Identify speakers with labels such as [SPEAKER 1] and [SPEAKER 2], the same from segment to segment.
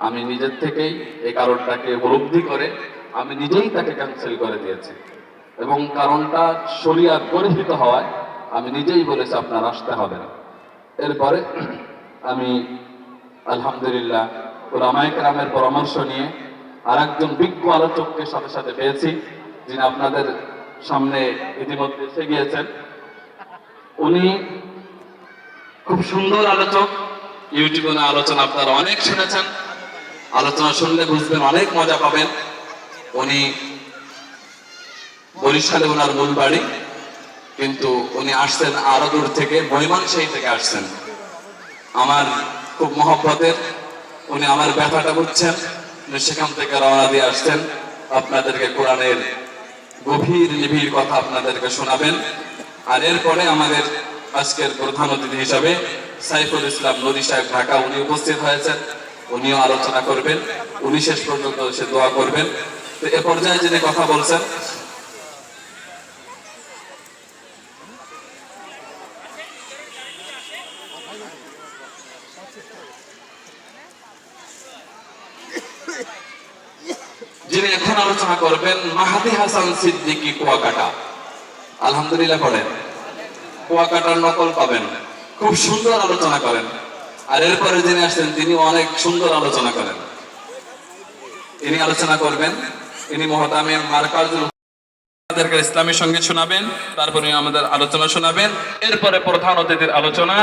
[SPEAKER 1] আমি নিজের থেকেই এই কারণটাকে উপলব্ধি করে আমি নিজেই তাকে ক্যান্সেল করে দিয়েছি, এবং কারণটা শরিয়াত গর্হিত হওয়ায় আমি নিজেই বলেছি আপনার আসতে হবে না। এরপরে আমি আলহামদুলিল্লাহ উলামায়ে কেরামের পরামর্শ নিয়ে আরেকজন বিজ্ঞ আলোচককে সাথে সাথে পেয়েছি, যিনি আপনাদের সামনে ইতিমধ্যে এসে গিয়েছেন। উনি খুব সুন্দর আলোচক, ইউটিউবে আলোচনা আপনারা অনেক শুনেছেন, আলোচনা শুনলে বুঝবেন, অনেক মজা পাবেন। উনি বরিশালে ওনার মূল বাড়ি, কিন্তু উনি আসছেন আরো দূর থেকে, ময়মনসিংহ থেকে আসছেন। আমার খুব মহব্বতের, উনি আমার ব্যথাটা বুঝছেন, উনি সেখান থেকে রওনা দিয়ে আসছেন আপনাদেরকে কোরআনের গভীর নিবিড় কথা আপনাদেরকে শোনাবেন। আর এরপরে আমাদের আজকের প্রধান অতিথি হিসাবে সাইফুল ইসলাম নদী সাহেব ঢাকা, উনি উপস্থিত হয়েছেন, উনিও আলোচনা করবেন, উনি শেষ পর্যন্ত সে দোয়া করবেন। তো এ পর্যায়ে যিনি কথা বলছেন, যিনি এখন আলোচনা করবেন, মাহাদি হাসান সিদ্দিকী কুয়াকাটা। আলহামদুলিল্লাহ পড়েন, কুয়াকাটার নকল পাবেন, খুব সুন্দর আলোচনা করেন। আর এরপরে যিনি আসছেন তিনি অনেক সুন্দর আলোচনা করেন, তিনি আলোচনা করবেন। তিনি মুহতামিম মারকাজুল আমাদেরকে ইসলামী সঙ্গীত শোনাবেন, তারপরে আমাদের আলোচনা শোনাবেন। এরপরে প্রধান অতিথির আলোচনা,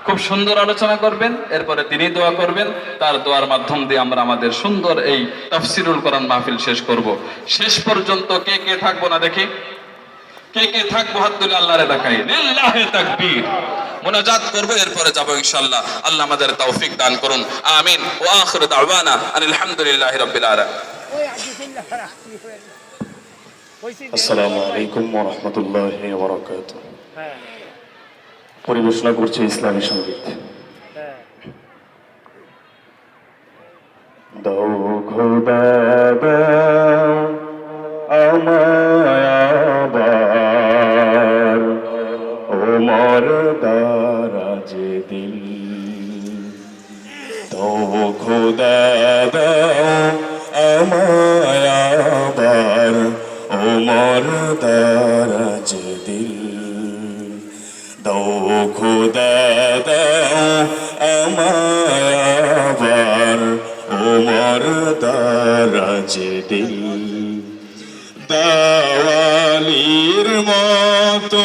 [SPEAKER 1] খুব সুন্দর আলোচনা করবেন। এরপরে তিনি দোয়া করবেন, তার দোয়ার মাধ্যম দিয়ে আমরা আমাদের সুন্দর এই তাফসিরুল কোরআন মাহফিল শেষ করব। শেষ পর্যন্ত কে কে থাকবো না দেখি, কে কে থাকবো হাত তুলে আল্লাহরে দেখাই, লিল্লাহি তাকবীর। মুনাজাত করব, এরপরে যাব ইনশাআল্লাহ। আল্লাহ আমাদের তৌফিক দান করুন, আমিন। ওয়া আখিরু দাওয়ানা আলহামদুলিল্লাহি রাব্বিল আলামিন।
[SPEAKER 2] আসসালামু আলাইকুম ওয়া রাহমাতুল্লাহি ওয়া বারাকাতুহু। পরিবেশনা করছে ইসলামী সঙ্গীত। দাও খোদা দাও আমায় আবার ওমর দারাজ দিল। দাও খোদা দাও আমায় আবার ওমর দারাজ দিল। দাও খোদা দাও আমায় আবার ওমর দারাজ দিল। দাওয়ালির মতো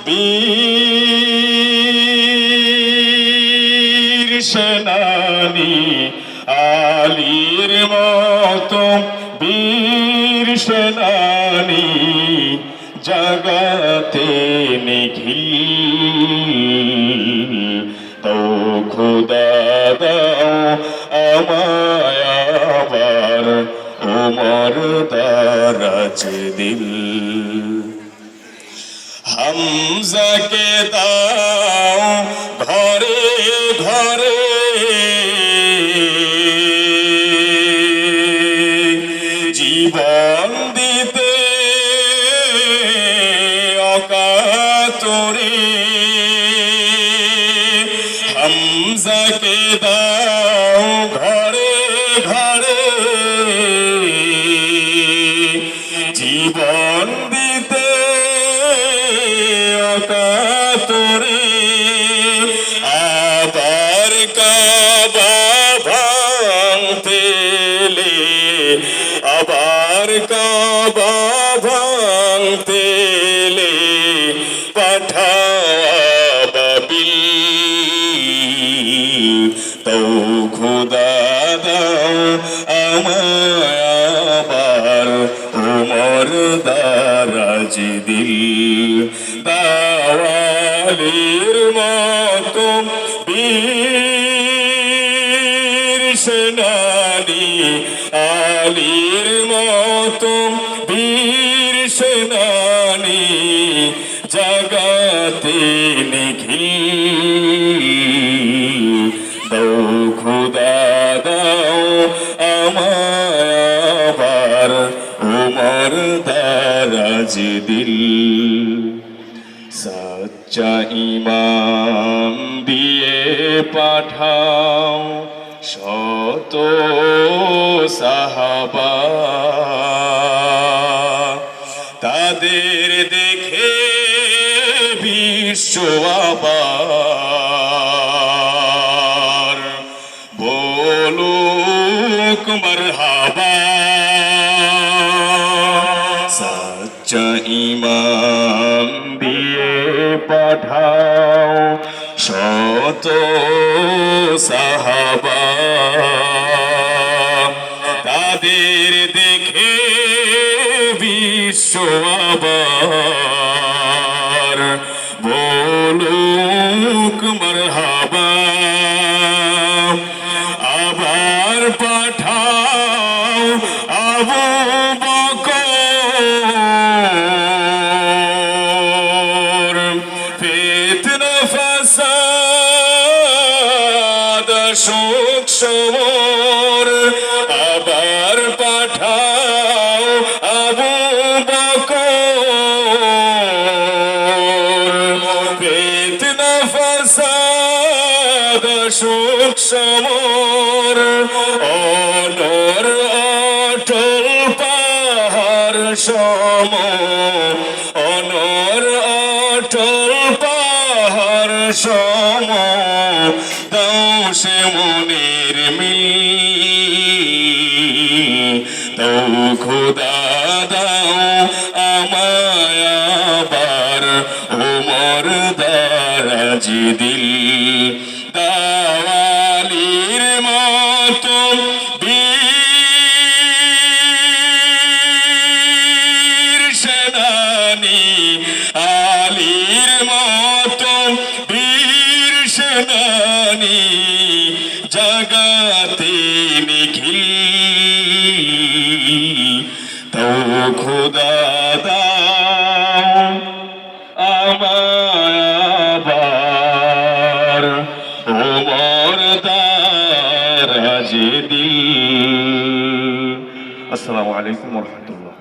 [SPEAKER 2] বীর সেনানি, আলীর মতো বীর সেনানি, জগতে নিখিল। দাও খোদা দাও আমায় আবার ওমর দারাজ দিল। হামজাকে দাও ঘরে ঘরে, জীবন দিতে অকাতরে। হামজাকে দাও ঘরে ঘরে, জীবন দিতে অকাতরে। আবার কাবা ভাঙতেলে, আবার কাবা ভাঙতেলে পাঠাবাবিল। দাও খোদা দাও আমায় আবার ওমর দারাজ দিল। দাওয়ালির মতো বীর সেনানি, আলীর মতো বীর সেনানি, জগতে নিখিল। দাও খোদা দাও আমায় আবার ওমর দারাজ দিল। সচ্চা ঈমান দিয়ে পাঠাও সব শত সাহাবা তাদের দেখে বিশ্ব আবার বলুক মারহাবা। সচ্চা ঈমান দিয়ে পাঠাও শত সাহাবা তাদের দেখে বিশ্ব আবার বলুক মারহাবা। আবার পাঠাও আবু বকর ফিতনা ফাসাদ শোক সমর। আবার পাঠাও আবু বকর ফিতনা ফাসাদ শোক সমর। অনর অটল পাহাড় সম অনর অটল পাহাড় সম দাও সে মনের মিল। দাও খোদা দাও আমায় আবার ওমর দারাজ দিল। দাওয়ালির মতো বীর সেনানি আলীর মতো বীর সেনানি জগতে নিখিল। তো খোদা দাও আমায় আবার ওমর দারাজ দিল। আসসালামু আলাইকুম ওয়া রাহমাতুল্লাহ।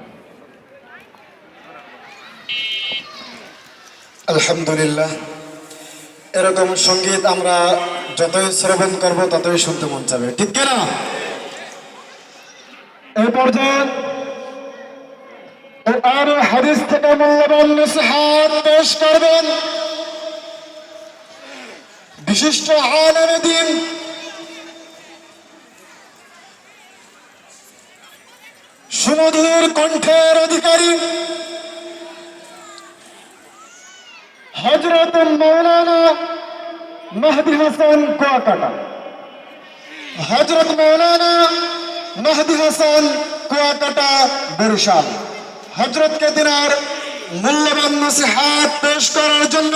[SPEAKER 3] আলহামদুলিল্লাহ, এরকম সঙ্গীত আমরা যতই শ্রবণ করব ততই শুনতে মন চাবে, ঠিক কিনা? এই পর্যায়ে কোরআন ও হাদিস থেকে মূল্যবান নসিহত পেশ করবেন বিশিষ্ট আলেম দ্বীন সুমধুর কণ্ঠের অধিকারী হযরত মাওলানা মেহেদী হাসান কুয়াকাটা। হযরত মাওলানা মেহেদী হাসান কুয়াকাটা বরিশাল হযরতকে দিনার মূল্যবান নসিহত পেশ করার জন্য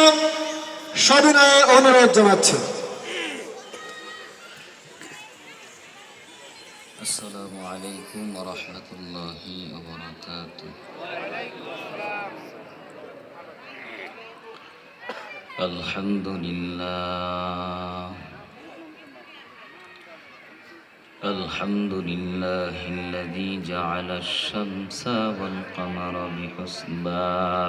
[SPEAKER 3] সবিনয়ে অনুরোধ জানাচ্ছি।
[SPEAKER 4] আসসালামু আলাইকুম ওয়া রাহমাতুল্লাহি ওয়া বারাকাতুহু। আলহামদুলিল্লাহ আলহামদুলিল্লাহিল্লাযী জা'আলা আশ-শামসা ওয়াল কামারা বিহুসবান।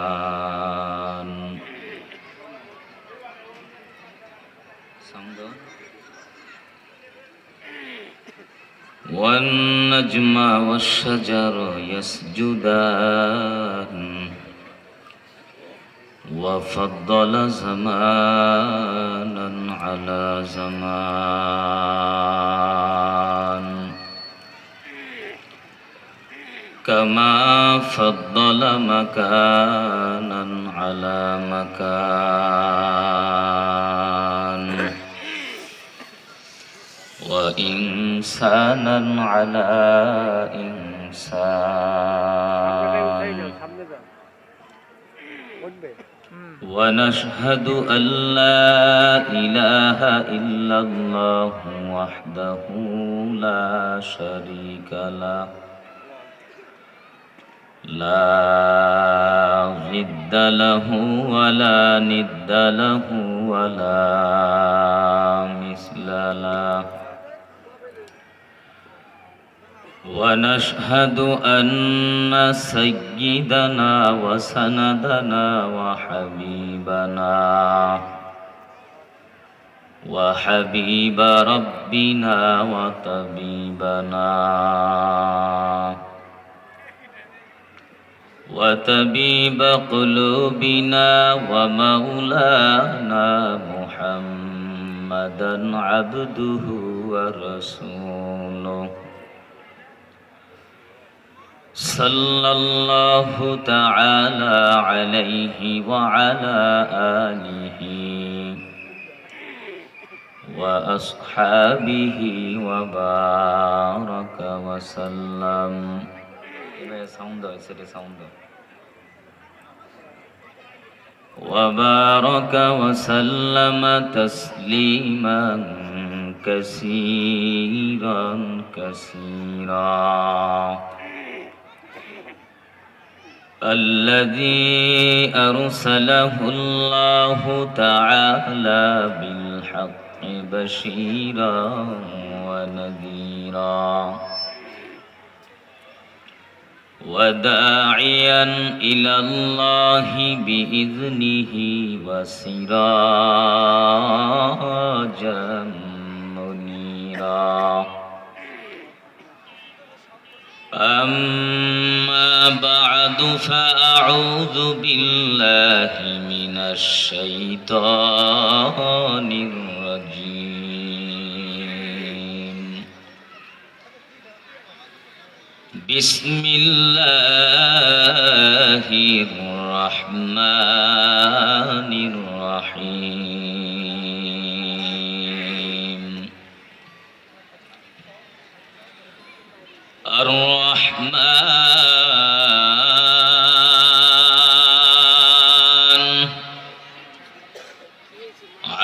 [SPEAKER 4] والنجم والشجر يسجدان وفضل زمانا على زمان كما فضل مكانا على مكان وإنسانا على إنسان ونشهد أن لا إله إلا الله وحده لا شريك له لا ضد له ولا ند له ولا مثل له ونشهد أن سيدنا وسندنا وحبيبنا وحبيب ربنا وطبيب قلوبنا ومولانا محمدا عبده ورسوله صلى الله تعالى عليه وعلى آله وأصحابه وبارك وسلم. وبارك وسلم تسليما كثيرا كثيرا. الذي أرسله الله تعالى بالحق بشيرا ونذيرا وداعيا إلى الله بإذنه وسراجا منيرا. أما بعد فأعوذ بالله من الشيطان الرجيم. بسم الله الرحمن الرحيم. الرحمن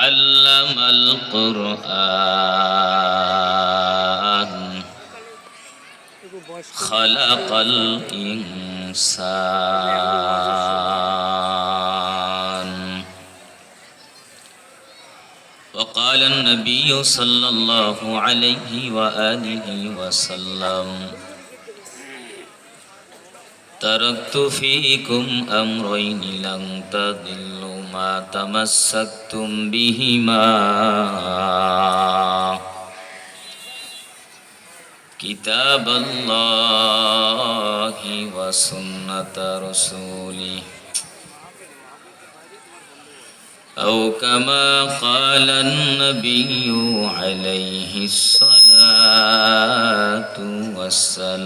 [SPEAKER 4] علم القرآن خلق الإنسان. وقال النبي صلى الله عليه وآله وسلم: تركت فيكم أمرين لن تضلوا ما تمسكتم بهما: كتاب الله وسنة رسوله، أو كما قال النبي عليه الصلاة والسلام.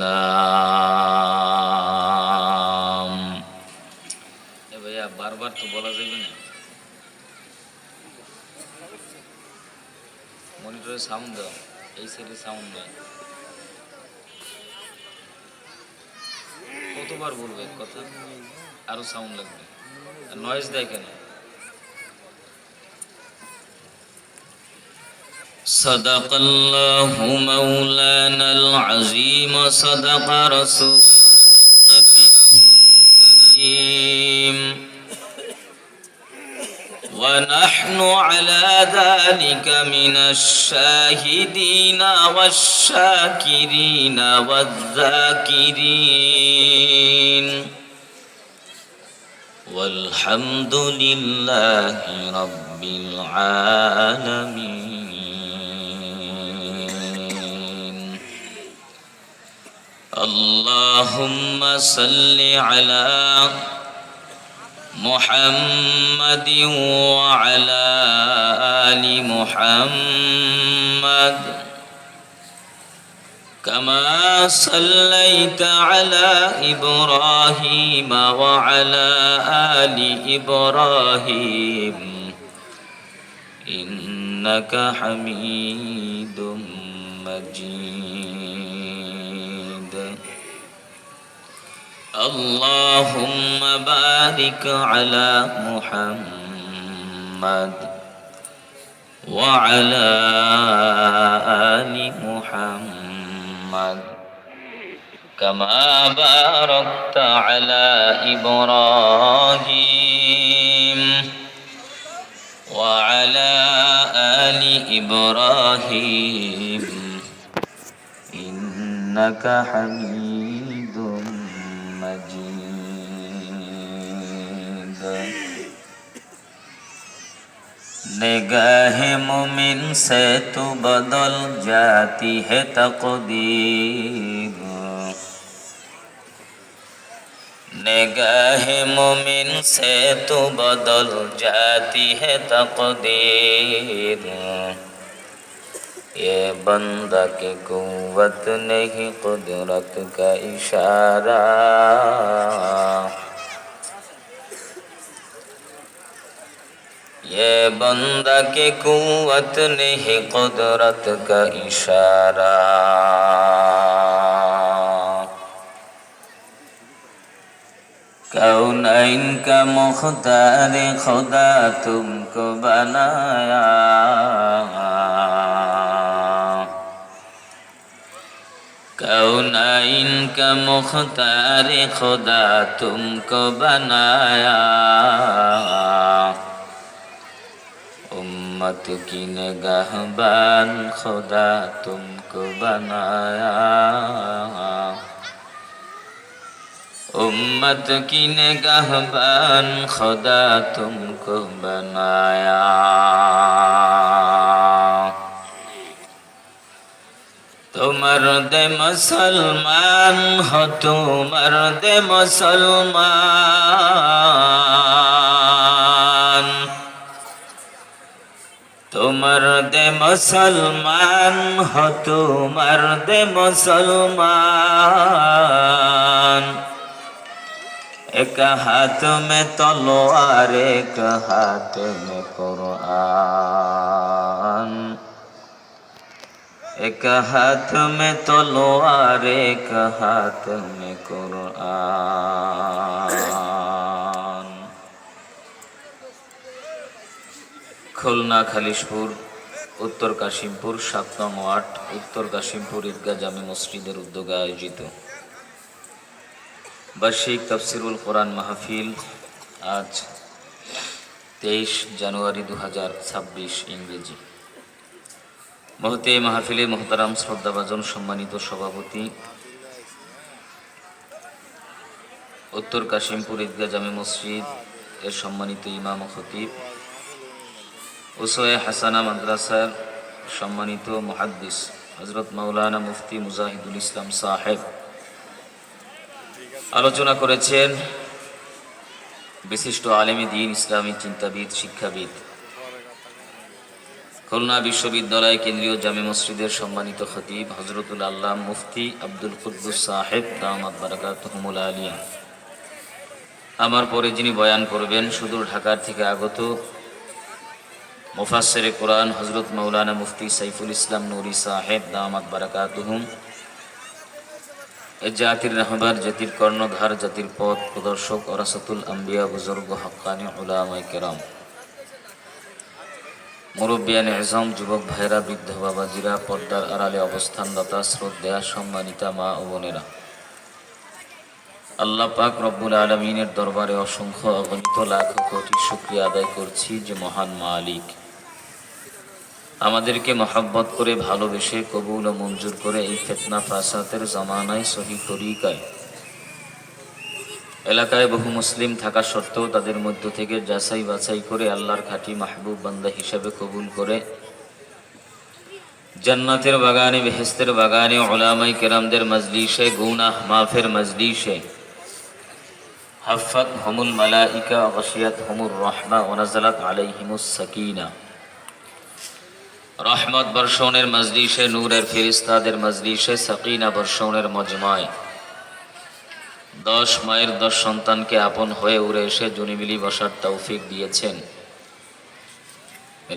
[SPEAKER 4] भैया बार बार तो बोला যাবে না, মনিটরে সাউন্ড দাও, এই সাইডে সাউন্ড নেই। কতবার বলবে কথা, আরো সাউন্ড লাগবে, নয়েজ দেয় কেন? صدق الله مولانا العظيم صدق رسول النبي الكريم ونحن على ذلك من الشاهدين والشاكرين والذاكرين والحمد لله رب العالمين. اللهم صل على محمد وعلى آل محمد كما صليت على إبراهيم وعلى آل إبراهيم إنك حميد مجيد. اللهم بارك على محمد وعلى آل محمد كما باركت على إبراهيم وعلى آل إبراهيم إنك حميد مجيد. निगाह मुमिन से तू बदल जाती है तकदीर, निगाह मुमिन से तू बदल जाती है तकदीर। ये बंदा की कुव्वत नहीं कुदरत का इशारा, ये बंदा की कुव्वत नहीं कुदरत का इशारा। कौनैन का मुख्तार खुदा तुमको बनाया, कौनैन का मुख्तार खुदा तुमको बनाया। उम्मत की निगाहबान खुदा तुमको बनाया, उम्मत की निगाहबान खुदा तुमको बनाया। तो मर्द मुसलमान हो, तो मर्द मुसलमान, तो मर्द मुसलमान हो, तो मर्द मुसलमान। एक हाथ में तलवार एक हाथ में कुरान, एक हाथ में तलवार एक हाथ में कुरान। खुलना खालिशपुर उत्तर काशिमपुर 7 নং ওয়ার্ড उत्तर काशिमपुर ঈদগাহ জামে মসজিদের উদ্যোগে আয়োজিত বার্ষিক তাফসিরুল কোরআন মাহফিল আজ 23 জানুয়ারি 2026 ইংরেজি। মহতে মাহফিলে মোহতারাম শ্রদ্ধাভাজন সম্মানিত সভাপতি, উত্তর কাশিমপুর ঈদগাহ জামে মসজিদ এর সম্মানিত ইমাম ও খতিব, উসওয়ে হাসানা মাদ্রাসার সম্মানিত মুহাদ্দিস হযরত মাওলানা মুফতি মুজাহিদুল ইসলাম সাহেব আলোচনা করেছেন। বিশিষ্ট আলেমে দ্বীন, ইসলামী চিন্তাবিদ, শিক্ষাবিদ, খুলনা বিশ্ববিদ্যালয় কেন্দ্রীয় জামে মসজিদের সম্মানিত খতিব হযরতুল আল্লামা মুফতি আব্দুল কুদ্দুস সাহেব দামাত বারাকাতুহুমুল আলিয়া। আমার পরে যিনি বয়ান করবেন সুদূর ঢাকার থেকে আগত মুফাসসিরে কোরআন হযরত মাওলানা মুফতি সাইফুল ইসলাম নুরি সাহেব দামাত বারাকাতুহুম। এ জাতির রাহবার, জাতির কর্ণধার, জাতির পথ প্রদর্শক, ওরাসাতুল আম্বিয়া, বুজুর্গ হক্কানি উলামায়ে কেরাম, মুরব্বিয়ানে আযম, যুবক ভাইরা, বৃদ্ধ বাবাজিরা, পর্দার আড়ালে অবস্থানরতা শ্রদ্ধেয়া সম্মানিতা মা ও বোনেরা, আল্লাহ পাক রব্বুল আলামিনের দরবারে অসংখ্য অগণিত লাখ কোটি শুকরিয়া আদায় করছি যে মহান মালিক আমাদেরকে মহব্বত করে, ভালোবেসে, কবুল ও মঞ্জুর করে এই ফিতনা ফাসাদের জামানায় সহি তরিকায় এলাকায় বহু মুসলিম থাকা সত্ত্বেও তাদের মধ্য থেকে যাচাই বাছাই করে আল্লাহর খাঁটি মাহবুব বান্দা হিসাবে কবুল করে জান্নাতের বাগানে, বেহেশতের বাগানে, উলামায়ে কেরামদের মজলিসে, গুনাহ মাফের মজলিসে হাফাত হুমুল মালাইকা গাশিয়াত হুমুর রাহমা ওয়া নাযালাত আলাইহিমুস সাকিনা, রহমত বর্ষণের মজলিসে, নূরের ফেরেশতাদের মজলিসে, সাকিনা বর্ষণের মজমায় 10 মায়ের 10 সন্তানকে আপন হয়ে উড়ে এসে জুনিমিলি বসার তৌফিক দিয়েছেন।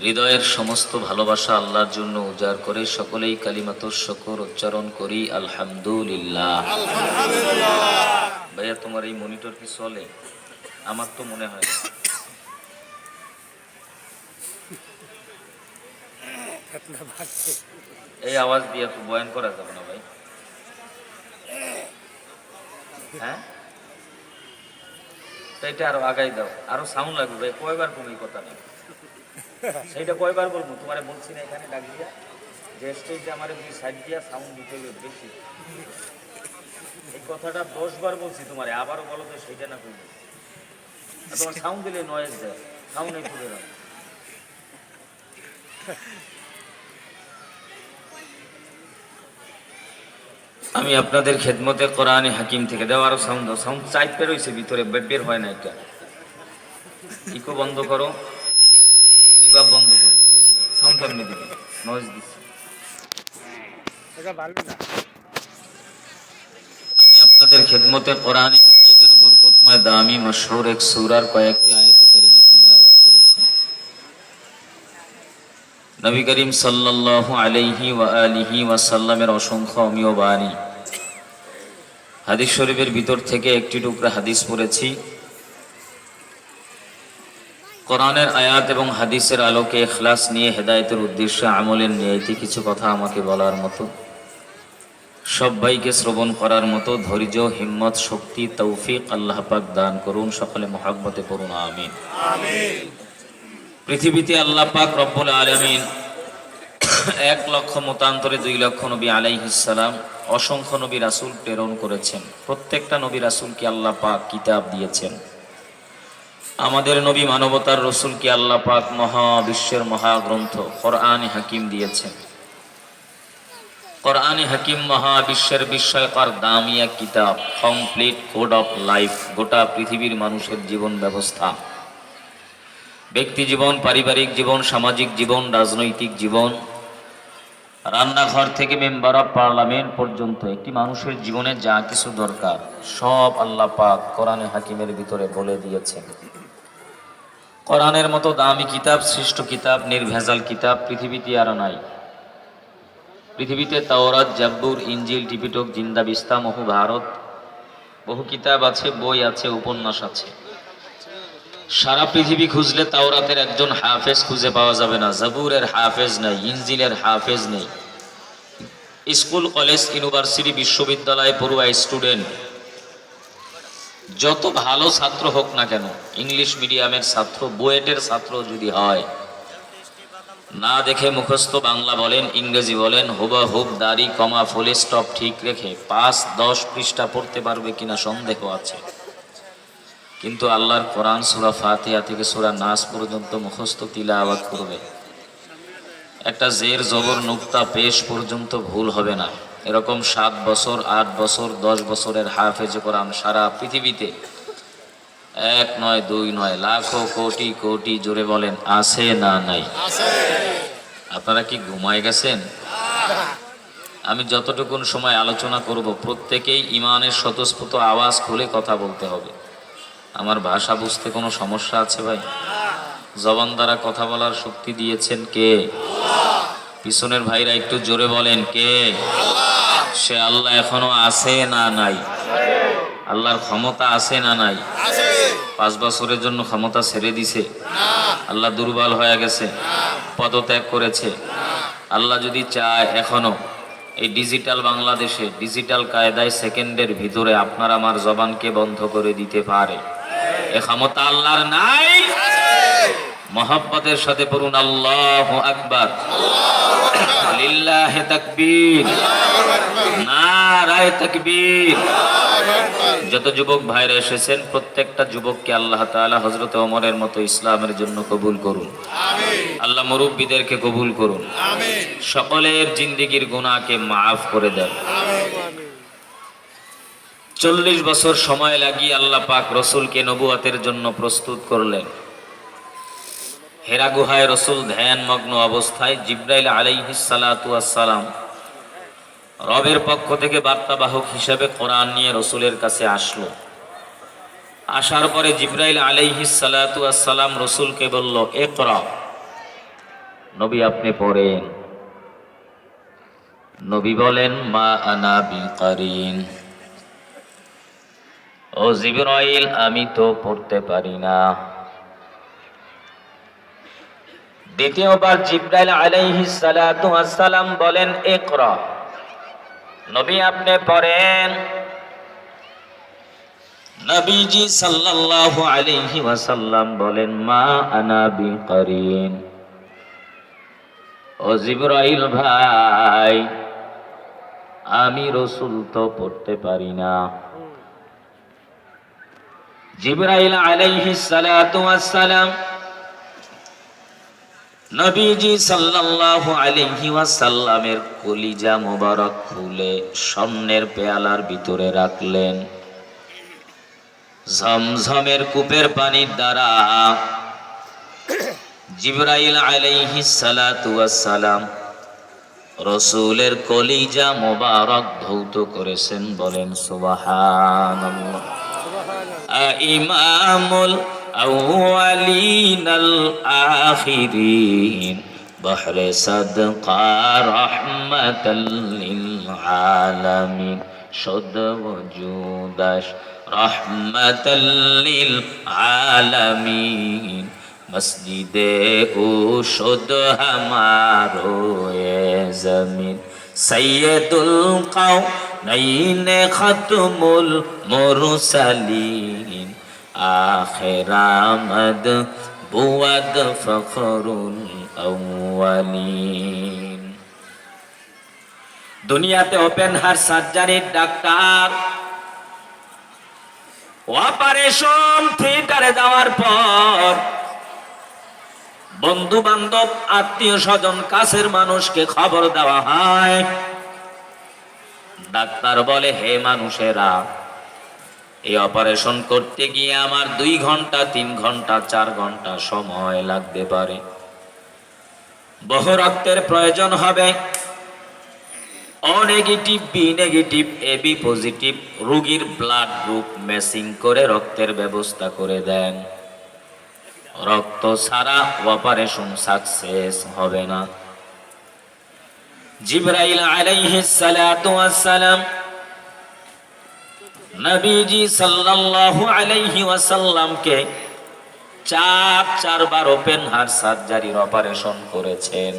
[SPEAKER 4] হৃদয়ের সমস্ত ভালোবাসা আল্লাহর জন্য উজাড় করে সকলেই কালিমাতুশ শুকর উচ্চারণ করি আলহামদুলিল্লাহ। ভাইয়া, তোমার এই মনিটর কি চলে? আমার তো মনে হয় না। এই আওয়াজ দিয়ে তো বয়ান করা যাবে না ভাই। হ্যাঁ, সেইটা আরো আগাই দাও, আরো সাউন্ড লাগবে ভাই। কয়বার তুমি কথা নেই, সেইটা কয়বার বলবো? তোমারে বলছি না এখানে ডাক দিয়া যে স্টেজে আমার দুই সাইড দিয়া সাউন্ড দিতে হবে বেশি। এই কথাটা 10 বার বলছি তোমারে, আবারও বলো তো সেইটা না করবে। তোমার সাউন্ড দিলে নয়েজ দেয়, সাউন্ড এই তুলে দাও। আমি আপনাদের খেদমতে কোরআনে হাকিম থেকে দেওয়া আরো সাউন্ড সাউন্ড চাইপে রয়েছে ভিতরে বের হয় না এটা ইকো বন্ধ করো রিভার্ব বন্ধ করো সাউন্ড কেমনে দিবে নয়েজ দিচ্ছে আমি আপনাদের খেদমতে কোরআনে হাকিমের বরকতময় দামি মশহুর এক সূরার কয়েকটি আয়াতে কারিমা তিলাওয়াত করেছি নবী করিম সাল্লাল্লাহু আলাইহি ওয়া আলিহি ওয়া সাল্লামের অসংখ্য অমীয় বাণী হাদিস শরীফের ভিতর থেকে একটি টুকরা হাদিস পড়েছি কোরআনের আয়াত এবং হাদিসের আলোকে ইখলাস নিয়ে হেদায়েতের উদ্দেশ্যে আমলের নিয়তি কিছু কথা আমাকে বলার মতো সবাইকে শ্রবণ করার মতো ধৈর্য হিম্মত শক্তি তৌফিক আল্লাহ পাক দান করুন সকলে মহব্বতে পড়ুন আমিন আমিন পৃথিবীতে আল্লাহ পাক রব্বুল আলামিন 1 লক্ষ মতান্তরে 2 লক্ষ নবী আলাইহিস সালাম অসংখ্য নবী রাসূল প্রেরণ করেছেন প্রত্যেকটা নবী রাসূলকে আল্লাহ পাক কিতাব দিয়েছেন আমাদের নবী মানবতার রাসূলকে আল্লাহ পাক মহাবিশ্বের মহাগ্রন্থ কোরআনে হাকিম দিয়েছেন কোরআনে হাকিম মহাবিশ্বের বিস্ময়কর দামি এক কিতাব কমপ্লিট কোড অফ লাইফ গোটা পৃথিবীর মানুষের জীবন ব্যবস্থা ব্যক্তি জীবন পারিবারিক জীবন সামাজিক জীবন রাজনৈতিক জীবন রান্নাঘর থেকে মেম্বার অফ পার্লামেন্ট পর্যন্ত একটি মানুষের জীবনে যা কিছু দরকার সব আল্লাহ পাক কোরআনে হাকিমের ভিতরে বলে দিয়েছেন কোরআনের মতো দামি কিতাব শ্রেষ্ঠ কিতাব নির্ভেজাল কিতাব পৃথিবীতে আর নাই পৃথিবীতে তাওরাত জাব্বুর ইনজিল টিপিটক জিন্দা বিস্তা মহাভারত বহু কিতাব আছে বই আছে উপন্যাস আছে সারা পৃথিবী খুঁজলে তাওরাতের একজন হাফেজ খুঁজে পাওয়া যাবে না জাবুরের হাফেজ নাই ইনজিলের হাফেজ নেই স্কুল কলেজ ইউনিভার্সিটি বিশ্ববিদ্যালয় পড়ুয়া স্টুডেন্ট যত ভালো ছাত্র হোক না কেন ইংলিশ মিডিয়ামের ছাত্র বুয়েটের ছাত্র যদি হয় না দেখে মুখস্থ বাংলা বলেন ইংরেজি বলেন হুবহুব দাড়ি কমা ফুল স্টপ ঠিক রেখে 5-10 পৃষ্ঠা পড়তে পারবে কিনা সন্দেহ আছে কিন্তু আল্লাহর কোরআন সূরা ফাতিহা থেকে সূরা নাস পর্যন্ত মুখস্থ তিলাওয়াত করবে একটা জের জবর নুক্তা পেশ পর্যন্ত ভুল হবে না এরকম 7 বছর 8 বছর 10 বছরের হাফেজ কোরআন সারা পৃথিবীতে 1 নয় 2 নয় লাখো কোটি কোটি জোরে বলেন আছে না নাই আপনারা কি ঘুমায় গেছেন আমি যতটুকুন সময় আলোচনা করব প্রত্যেকেই ঈমানের স্বতঃস্ফূর্ত আওয়াজ খুলে কথা বলতে হবে আমার ভাষা বুঝতে কোনো সমস্যা আছে ভাই জবান দ্বারা কথা বলার শক্তি দিয়েছেন কে পিছনের ভাইরা একটু জোরে বলেন কে সে আল্লাহ এখনো আছে না নাই আল্লাহর ক্ষমতা আছে না নাই 5 বছরের জন্য ক্ষমতা ছেড়ে দিছে আল্লাহ দুর্বল হয়ে গেছে পদত্যাগ করেছে আল্লাহ যদি চায় এখনো এই ডিজিটাল বাংলাদেশে ডিজিটাল কায়দায় সেকেন্ডের ভিতরে আপনার আমার জবানকে বন্ধ করে দিতে পারে এ ক্ষমতা আল্লাহর নাই মহব্বতের সাথে পড়ুন আল্লাহু আকবার লিল্লাহি তাকবীর নারায়ে তাকবীর যত যুবক ভাইরা এসেছেন প্রত্যেকটা যুবককে আল্লাহ তাআলা হযরত ওমরের মতো ইসলামের জন্য কবুল করুন আমিন আল্লাহ মুরব্বিদেরকে কবুল করুন আমিন সকলের জিন্দেগীর গুনাহকে maaf করে দেন আমিন 40 বছর সময় লাগিয়ে আল্লাহ পাক রাসূলকে নবুয়তের জন্য প্রস্তুত করলেন হেরা গুহায় রাসূল ধ্যানমগ্ন অবস্থায় জিবরাইল আলাইহিস সালাতু ওয়াস সালাম রবের পক্ষ থেকে বার্তাবাহক হিসেবে কোরআন নিয়ে রাসূলের কাছে আসলো আসার পরে জিবরাইল আলাইহিস সালাতু ওয়াস সালাম রাসূলকে বলল ইকরা নবী আপনি পড়েন নবী বলেন মা আনা বিকারিন ও জিবরাইল আমি তো পড়তে পারি না দ্বিতীয়বার জিবরাইল আলাইহিস সালাতু ওয়াস সালাম বলেন ইকরা নবী আপনি পড়েন নবীজি সাল্লাল্লাহু আলাইহি ওয়াসাল্লাম বলেন মা আনা বিকারিন ও জিবরাইল ভাই আমি রাসূল তো পড়তে পারি না জিবরাইল আলাইহিস সালাতু ওয়াস সালাম নবীজি সাল্লাল্লাহু আলাইহি ওয়াসাল্লামের কলিজা মোবারক খুলে স্বর্ণের পেয়ালার ভিতরে রাখলেন। ঝমঝমের কূপের পানির দ্বারা জিবরাইল আলাইহিস সালাতু ওয়াস সালাম রাসূলের কলিজা মোবারক ধৌত করেছেন। বলেন সুবহানাল্লাহ। ইমামুল আউয়ালিনাল আখিরিন বহরে সাদকা রহমাতাল লিল আলামিন শুদ ওজুদাশ রহমাতাল লিল আলামিন মসজিদে ও শুদ হামারো এ জমিন সৈয়দুল কাউনাইন খাতমুল মুরসালিন আখির আমদ বুয়াদ ফখরুল আউয়ালিন। দুনিয়াতে ওপেন হার্ট সার্জারির ডাক্তার অপারেশন থিয়েটারে যাওয়ার পর বন্ধু বান্ধব আত্মীয় স্বজন কাছের মানুষকে খবর দেওয়া হয়। ডাক্তার বলে, হে মানুষেরা, এই অপারেশন করতে গিয়ে আমার 2 ঘন্টা 3 ঘন্টা 4 ঘন্টা সময় লাগতে পারে। বহু রক্তের প্রয়োজন হবে। O negative, B negative, AB positive রোগীর ব্লাড গ্রুপ ম্যাচিং করে রক্তের ব্যবস্থা করে দেন। রক্ত ছাড়া অপারেশন সাকসেস হবে না। জিবরাইল আলাইহিস সালাতু ওয়াস সালাম নবীজি সাল্লাল্লাহু আলাইহি ওয়াসাল্লামকে 4 বার ওপেন হার্ট সার্জারির অপারেশন করেছেন।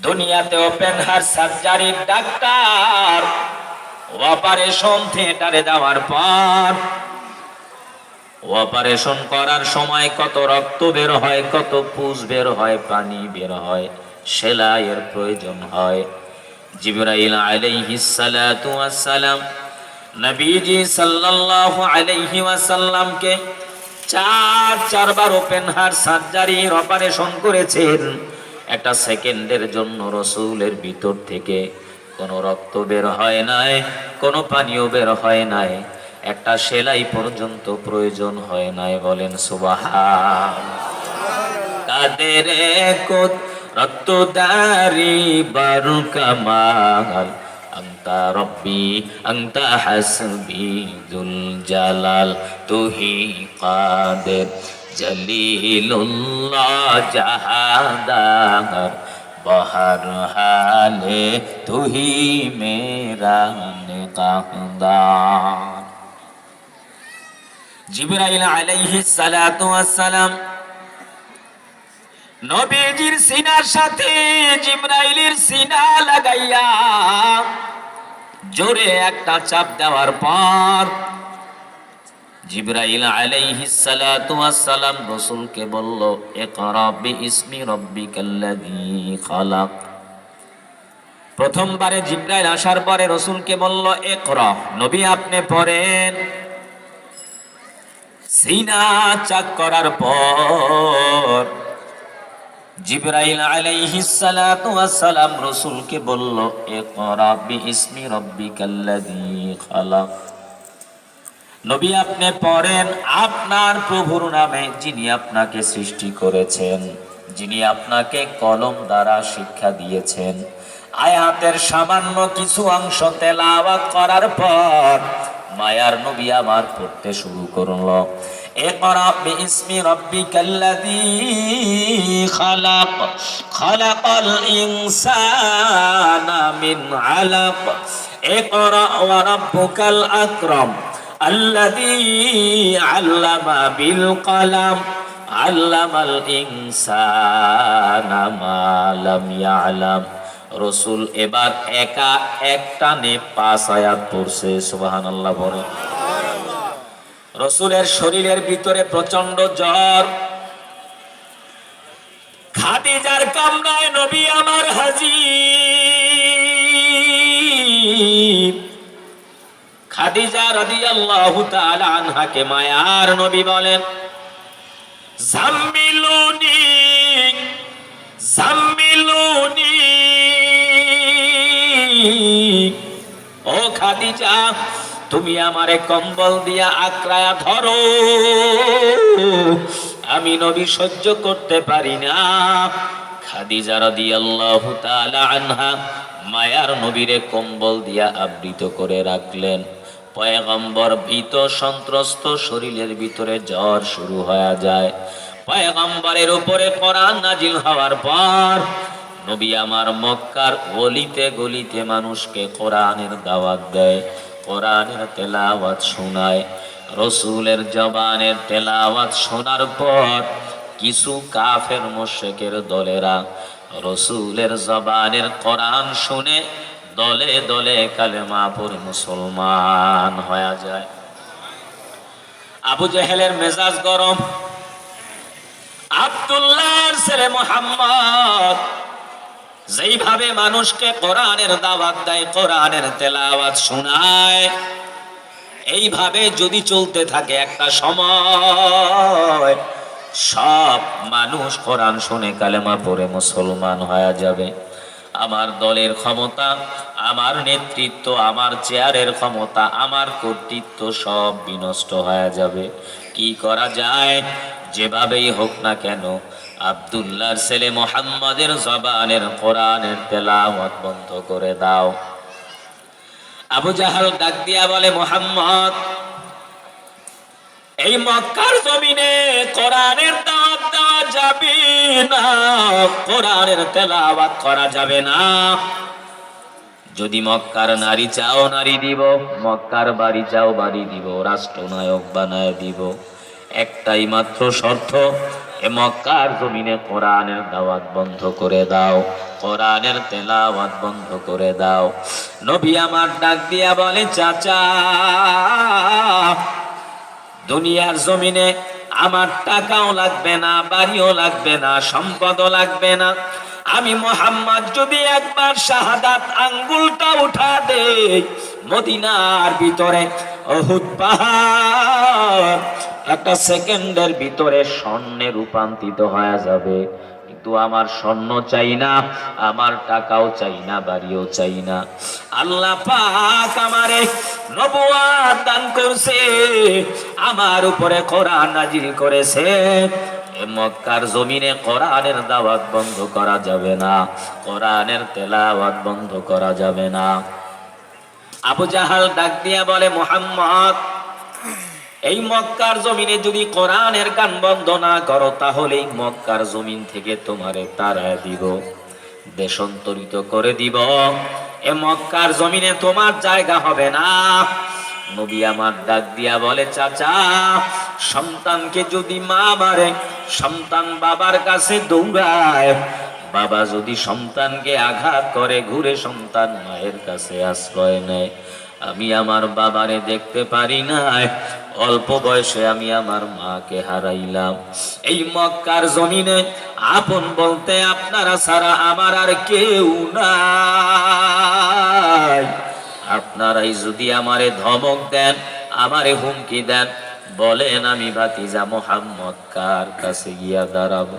[SPEAKER 4] দুনিয়াতে ওপেন হার্ট সার্জারির ডাক্তার অপারেশন থিয়েটারে যাওয়ার পর অপারেশন করার সময় কত রক্ত বের হয়, কত পুজ বের হয়, পানি বের হয়, সেলাইয়ের প্রয়োজন হয়। জিবরাইল আলাইহিস সালাতু ওয়াস সালাম নবীজি সাল্লাল্লাহু আলাইহি ওয়াসাল্লামকে 4 বার ওপেন হার্ট সার্জারির অপারেশন করেছেন। একটা সেকেন্ডের জন্য রাসূলের ভিতর থেকে কোনো রক্ত বের হয় নাই, কোনো পানিও বের হয় নাই, একটা সেলাই পর্যন্ত প্রয়োজন হয় নাই। বলেন সুবহান। কাদের কুদরত দারি বারকামাল আনতা রব্বি আনতা হাসবি যুল জালাল তুহি কাদের জলিলুল্লাহ জাহাদার বহর হালে তুহি মেরা নিকাহদার। জিবরাইল আলাইহিস সালাতু ওয়াস সালাম নবীজির সিনার সাথে জিবরাইলের সিনা লাগাইয়া জোরে একটা চাপ দেওয়ার পর জিবরাইল আলাইহিস সালাতু ওয়াস সালাম রাসূলকে বলল, ইকরা বিইসমি রাব্বিকাল্লাযী খালাক। প্রথমবারে জিবরাইল আসার পরে রাসূলকে বলল, ইকরা, নবী আপনি পড়েন। সিনা চাক করার পর জিবরাইল আলাইহিস সালাতু ওয়াস সালাম রাসূলকে বলল, ইকরা বিইসমি রাব্বিকাল্লাযী খালাক। নবী আপনি পড়েন আপনার প্রভুর নামে, যিনি আপনাকে সৃষ্টি করেছেন, যিনি আপনাকে কলম দ্বারা শিক্ষা দিয়েছেন। আয়াতের সামান্য কিছু অংশ তেলাওয়াত করার পর মায়ার নবী আমার পড়তে শুরু করলো, ইকরা বিইসমি রাব্বিকাল্লাযী খালাক খালাকাল ইনসানা মিন আলাক ইকরা ওয়া রাব্বুকাল আকরাম আল্লাযী আল্লামা বিল কলম আল্লামাল ইনসানা মা লাম ইয়ালাম। রাসূল এবার একা একটানে 5 আয়াত পড়ছে। সুবহানাল্লাহ বলেন। রাসূলের শরীরের ভিতরে প্রচন্ড জ্বর। খাদিজার কামনায় নবী আমার হাজির। খাদিজা রাদিয়াল্লাহু তাআলা আনহাকে মায়ার নবী বলেন, জাম্মিলুনি জাম্মিলুনি, ও খাদিজা তুমি আমারে কম্বল দিয়া আঁকড়ায়া ধরো, আমি নবী সহ্য করতে পারি না। খাদিজা রাদিয়াল্লাহু তাআলা আনহা মায়ার নবীরে কম্বল দিয়া আবৃত করে রাখলেন। পয়গম্বর ভীত সন্ত্রস্ত, শরীরের ভিতরে জ্বর শুরু হয়ে যায়। পয়গম্বরের উপরে কোরআন নাজিল হওয়ার পর নবী আমার মক্কার গলিতে গলিতে মানুষকে কোরআনের দাওয়াত দেয়, কোরআনের তেলাওয়াত শোনায়। রসুলের জবানের তেলাওয়াত শোনার পর কিছু কাফের মুশরিকের দলেরা রসুলের জবানের কোরআন শুনে দলে দলে কালেমা পড়ে মুসলমান হয়ে যায়। আবু জেহেলের মেজাজ গরম। আব্দুল্লাহর ছেলে মুহাম্মদ যেইভাবে মানুষকে কোরআনের দাওয়াত দেয়, কোরআনের তেলাওয়াত শোনায়, এইভাবে যদি চলতে থাকে একটা সময় সব মানুষ কোরআন শুনে কালেমা পড়ে মুসলমান হয়ে যাবে। আমার দলের ক্ষমতা, আমার নেতৃত্ব, আমার চেয়ারের ক্ষমতা, আমার কর্তৃত্ব সব বিনষ্ট হয়ে যাবে। কি করা যায়? যেভাবেই হোক না কেন আব্দুল্লাহর ছেলে মুহাম্মাদের জবানের কোরআনের তেলাওয়াত বন্ধ করে দাও। আবু জাহাল ডাক দিয়া বলে, মুহাম্মদ এই মক্কার জমিনে কোরআনের দাওয়াত দেওয়া যাবে না, কোরআনের তেলাওয়াত করা যাবে না। যদি মক্কার নারী চাও নারী দিব, মক্কার বাড়ি চাও বাড়ি দিব, রাষ্ট্রনায়ক বানায় দিব। একটাই মাত্র শর্ত, এ মক্কার জমিনে কোরআনের দাওয়াত বন্ধ করে দাও, কোরআনের তেলাওয়াত বন্ধ করে দাও। নবী আমার ডাক দিয়া বলে, চাচা দুনিয়ার জমিনে আমার টাকাও লাগবে না, বাড়িও লাগবে না, সম্পদও লাগবে না। আমি মুহাম্মদ যদি একবার শাহাদাত আঙ্গুলটা উঠা দেই, মদিনার ভিতরে উহুদ পাহাড় একটা সেকেন্ডের ভিতরে স্বর্ণে রূপান্তরিত হয়ে যাবে। কিন্তু আমার স্বর্ণ চাই না, আমার টাকাও চাই না, বাড়িও চাই না। আল্লাহ পাক আমারে নবুয়ত দান করছে, আমার উপরে কোরআন নাজিল করেছে। এ মক্কার জমিনে কোরআনের দাওয়াত বন্ধ করা যাবে না, কোরআনের তেলাওয়াত বন্ধ করা যাবে না। আবু জাহাল ডাক দিয়া বলে, মুহাম্মদ এই মক্কার জমিনে যদি কোরআনের গান বন্ধ না করো, তাহলে এই মক্কার জমিন থেকে তোমারে তাড়ায় দিব, দেশান্তরিত করে দিব। এ মক্কার জমিনে তোমার জায়গা হবে না। নবী আমার ডাক দিয়া বলে, চাচা সন্তানকে যদি মা মারে, সন্তান বাবার কাছে দৌড়ায়, বাবা যদি সন্তানকে আঘাত করে, ঘুরে সন্তান মায়ের কাছে আশ্রয় নেয়। আমি আমার বাবারে দেখতে পারি নাই, অল্প বয়সে আমি আমার মাকে হারাইলাম। এই মক্কার জমিনে আপন বলতে আপনারা ছাড়া আমার আর কেউ নাই। আপনারাই যদি আমারে ধমক দেন, আমারে হুমকি দেন, বলেন আমি ভাতিজা মুহাম্মদ কার কাছে গিয়া দাঁড়াবো,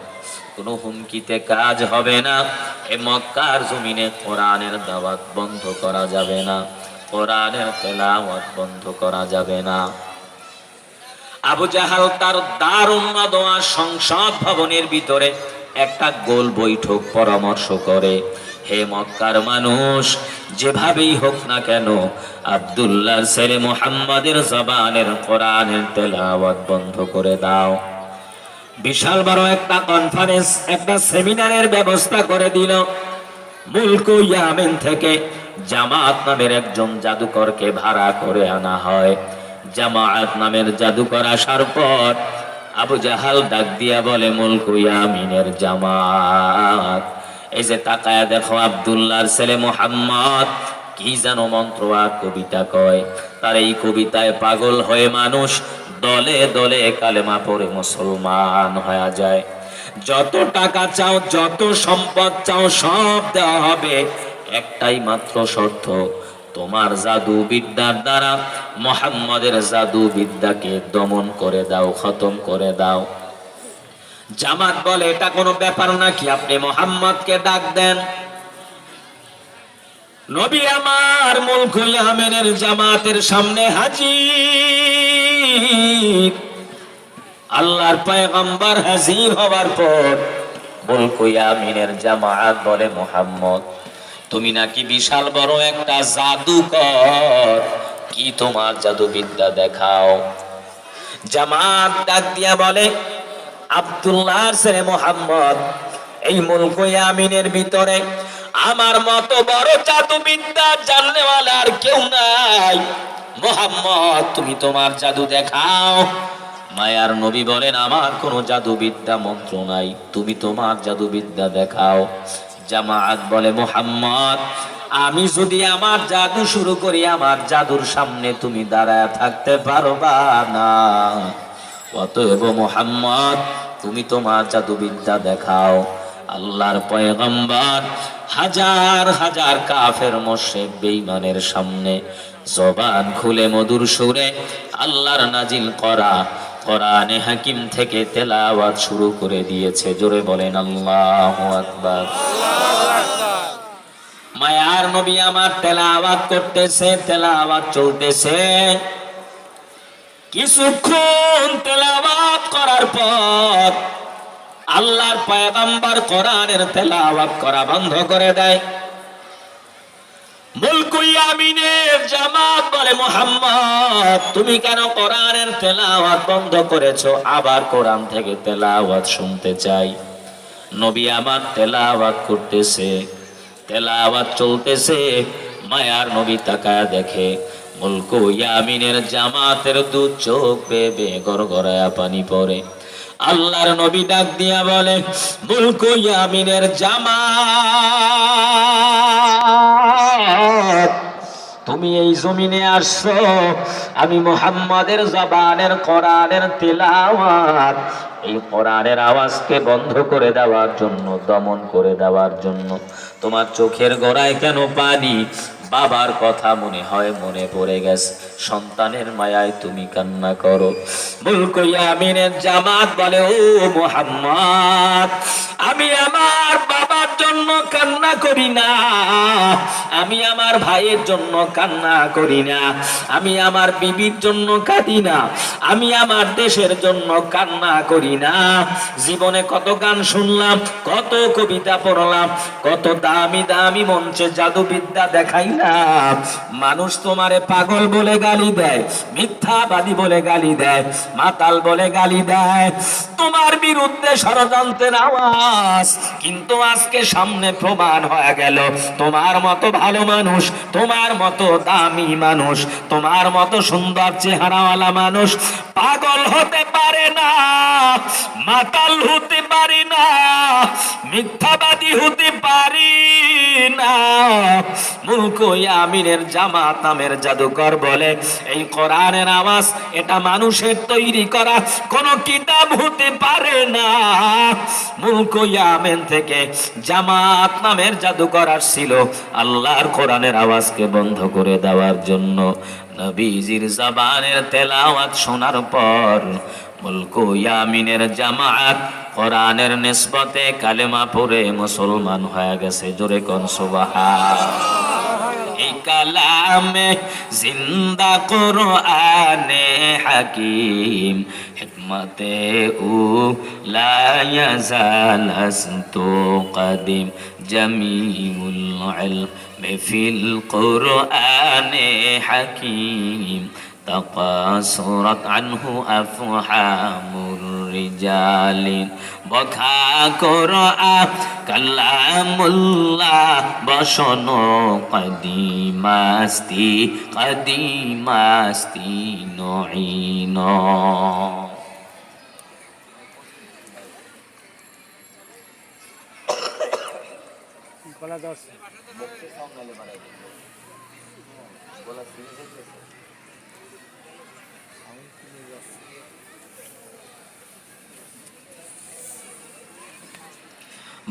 [SPEAKER 4] কোনো হুমকিতে কাজ হবে না। এ মক্কার জমিনে কোরআনের দাওয়াত বন্ধ করা যাবে না, কোরআনের তেলাওয়াত বন্ধ করা যাবে না। আবু জাহাল তার দারুণ দোয়া সংসদ ভবনের ভিতরে একটা গোল বৈঠক পরামর্শ করে, হে মক্কার মানুষ, যেভাবেই হোক না কেন আব্দুল্লাহর ছেলে মুহাম্মাদের জবানের কোরআনের তেলাওয়াত বন্ধ করে দাও। বিশাল বড় একটা কনফারেন্স, একটা সেমিনারের ব্যবস্থা করে দিল। মুলকু ইয়ামেন থেকে জামাত নামের একজন জাদুকরকে ভাড়া করে আনা হয়। জামাত নামের জাদুকর আসার পর আবু জাহাল ডাক দিয়া বলে, মুলকু ইয়ামিনের জামাত, এই যে তাকায়া দেখো আব্দুল্লাহর ছেলে মুহাম্মদ কি যেন মন্ত্র আর কবিতা কয়। তার এই কবিতায় পাগল হয়ে মানুষ দলে দলে কালেমা পড়ে মুসলমান হয়ে যায়। যত টাকা চাও, যত সম্পদ চাও, সব দেওয়া হবে, একটাই মাত্র শর্ত, তোমার জাদু বিদ্যার দ্বারা মুহাম্মদের জাদু বিদ্যাকে দমন করে দাও, খতম করে দাও।
[SPEAKER 5] জামাত বলে এটা কোনো ব্যাপার নাকি, আপনি মুহাম্মদকে ডাক দেন। নবী আমার মুলকুল ইয়ামিনের জামাতের সামনে হাজির। আল্লাহর পয়গম্বর হাজির হওয়ার পর মুলকুল ইয়ামিনের জামাত বলে, মুহাম্মদ তুমি নাকি বিশাল বড় একটা জাদুকর, কি তোমার জাদুবিদ্যা দেখাও। জামাত ডাক দিয়া বলে, আব্দুল্লাহর ছেলে মুহাম্মদ, এই মুলকুল ইয়ামিনের ভিতরে আমার মতো বড় জাদুবিদ্যা জাননেওয়ালা আর কেউ নাই। মুহাম্মদ তুমি তোমার জাদু দেখাও। মায়ার নবী বলেন, আমার কোনো জাদুবিদ্যা মন্ত্র নাই, তুমি তোমার জাদুবিদ্যা দেখাও। জামাত বলে, মুহাম্মদ আমি যদি আমার জাদু শুরু করি, আমার জাদুর সামনে তুমি দাঁড়ায় থাকতে পারবা না। অতএব মুহাম্মদ তুমি তোমার জাদুবিদ্যা দেখাও। আল্লাহর পয়গম্বর হাজার হাজার কাফের মুশরিক বেঈমানের সামনে জবান খুলে মধুর সুরে আল্লাহর নাজিল করা কোরআনে হাকিম থেকে তেলাওয়াত শুরু করে দিয়েছে। জোরে বলেন আল্লাহু আকবার। মায়ার নবী আমার তেলাওয়াত করতেছে, তেলাওয়াত চলতেছে। কিছুক্ষণ তেলাওয়াত করার পর আল্লাহর পয়গম্বর কোরআনের তেলাওয়াত করা বন্ধ করে দেয়। মুলকুল ইয়ামিনের জামাত বলে, মুহাম্মদ তুমি কেন কোরআনের তেলাওয়াত বন্ধ করেছো? আবার কোরআন থেকে তেলাওয়াত শুনতে চাই। নবী আমার তেলাওয়াত করতেছে, তেলাওয়াত চলতেছে। মায়ার নবী তাকায় দেখে মুলকুল ইয়ামিনের জামাতের দু চোখ বেয়ে বেয়ে গড়গড়ায়া পানি পড়ে। আল্লাহর নবী ডাক দিয়া বলে, মুলকুল ইয়ামিনের জামাত তুমি এই জমিনে আসছো আমি মুহাম্মাদের জবানের কোরআনের তেলাওয়াত, এই কোরআনের আওয়াজকে বন্ধ করে দেওয়ার জন্য, দমন করে দেওয়ার জন্য। তোমার চোখের গোড়ায় কেন পানি? বাবার কথা মনে হয় মনে পড়ে গেছে, সন্তানের মায়ায় তুমি কান্না করো। মুলকুল ইয়ামিনের জামাত বলে, ও মুহাম্মদ আমি আমার বাবার জন্য কান্না করি না, আমি আমার ভাইয়ের জন্য কান্না করি না, আমি আমার বিবির জন্য কাঁদি না, আমি আমার দেশের জন্য কান্না করি না। জীবনে কত গান শুনলাম, কত কবিতা পড়লাম, কত দামি দামি মঞ্চে জাদুবিদ্যা দেখাইলাম। মানুষ তোমারে পাগল বলে গালি দেয়, মিথ্যাবাদী বলে গালি দেয়, মাতাল বলে গালি দেয়, তোমার বিরুদ্ধে ষড়যন্ত্রের আওয়াজ। কিন্তু আজকে সামনে প্রমাণ হয়ে গেল, তোমার মতো ভালো মানুষ, তোমার মতো দামি মানুষ, তোমার মতো সুন্দর চেহারাওয়ালা মানুষ পাগল হতে পারে না, মাতাল হতে পারে না, মিথ্যাবাদী হতে পারি না। মুলকুল ইয়ামিনের জামাত নামের জাদুকর বলে, এই কোরআনের আওয়াজ এটা মানুষের তৈরি করা কোন কিতাব হতে পারে না। মুলকুল ইয়ামিন থেকে জামাত নামের জাদুকর আসছিল আল্লাহর কোরআনের আওয়াজকে বন্ধ করে দেওয়ার জন্য। নবীজির জবানের তেলাওয়াত শোনার পর মুলকুল ইয়ামিনের জামাত কোরআনের নিসবতে কালেমা পড়ে মুসলমান হয়ে গেছে। জোরে কোন সুবহানাল্লাহ। এই কালামে জিন্দা কোরআনে হাকিম হিকমতে উ লা ইয়াজাল আস্তু কদিম জামিউল ইলম ফিল কোরআনে হাকিম তাকাসুরাত আনহু আফহামুর রিজালি বখা কোরআন কালামুল্লাহ বসন কদিমাস্তি কদিমাস্তি নঈন।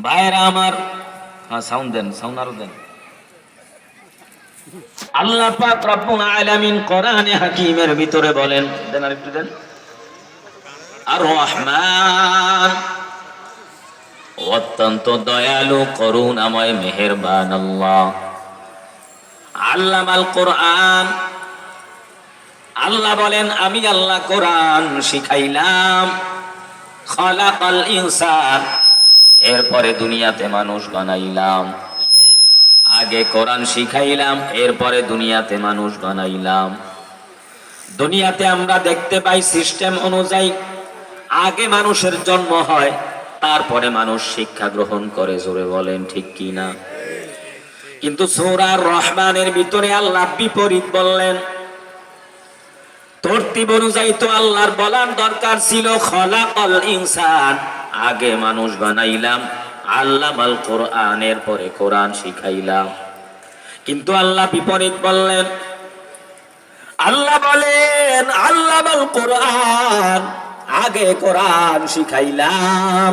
[SPEAKER 5] ভাইরা আমার, সাউন্ড দেন, সাউন্ড আরো দেন। আল্লাহ পাক রব্বুল আলামিন কোরআনে হাকিমের ভিতরে বলেন, দেন আরেকটু দেন, আর রহমান অত্যন্ত দয়ালু করুণাময় মেহেরবান আল্লাহ। আল্লামাল কোরআন, আল্লাহ বলেন আমি আল্লাহ কোরআন শিখাইলাম। খালাকাল ইনসান, এরপরে দুনিয়াতে মানুষ বানাইলাম। আগে কোরআন শিখাইলাম, এরপরে দুনিয়াতে মানুষ বানাইলাম। দুনিয়াতে আমরা দেখতে পাই সিস্টেম অনুযায়ী আগে মানুষের জন্ম হয়, তারপরে মানুষ শিক্ষা গ্রহণ করে। জোরে বলেন ঠিক কি না? কিন্তু সূরা রহমানের ভিতরে আল্লাহ বিপরীত বললেন। তরতিব অনুযায়ী তো আল্লাহর বলার দরকার ছিল খলাকাল ইনসান, আগে মানুষ বানাইলাম, আল্লামাল কোরআন, এরপরে কোরআন শিখাইলাম। কিন্তু আল্লাহ বিপরীত বললেন। আল্লাহ বলেন আল্লামাল কোরআন, আগে কোরআন শিখাইলাম,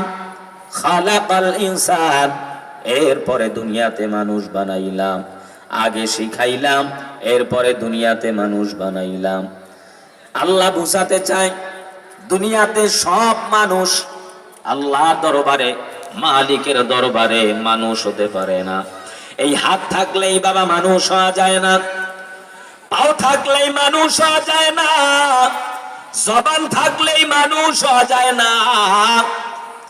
[SPEAKER 5] খালাকাল ইনসান, এরপরে দুনিয়াতে মানুষ বানাইলাম। আগে শিখাইলাম, এরপরে দুনিয়াতে মানুষ বানাইলাম। আল্লাহ বুঝাতে চায় দুনিয়াতে সব মানুষ আল্লাহর দরবারে, মালিকের দরবারে মানুষ হতে পারে না। এই হাত থাকলেই বাবা মানুষ হওয়া যায় না, পাও থাকলেই মানুষ হওয়া যায় না, জবান থাকলেই মানুষ হওয়া যায় না,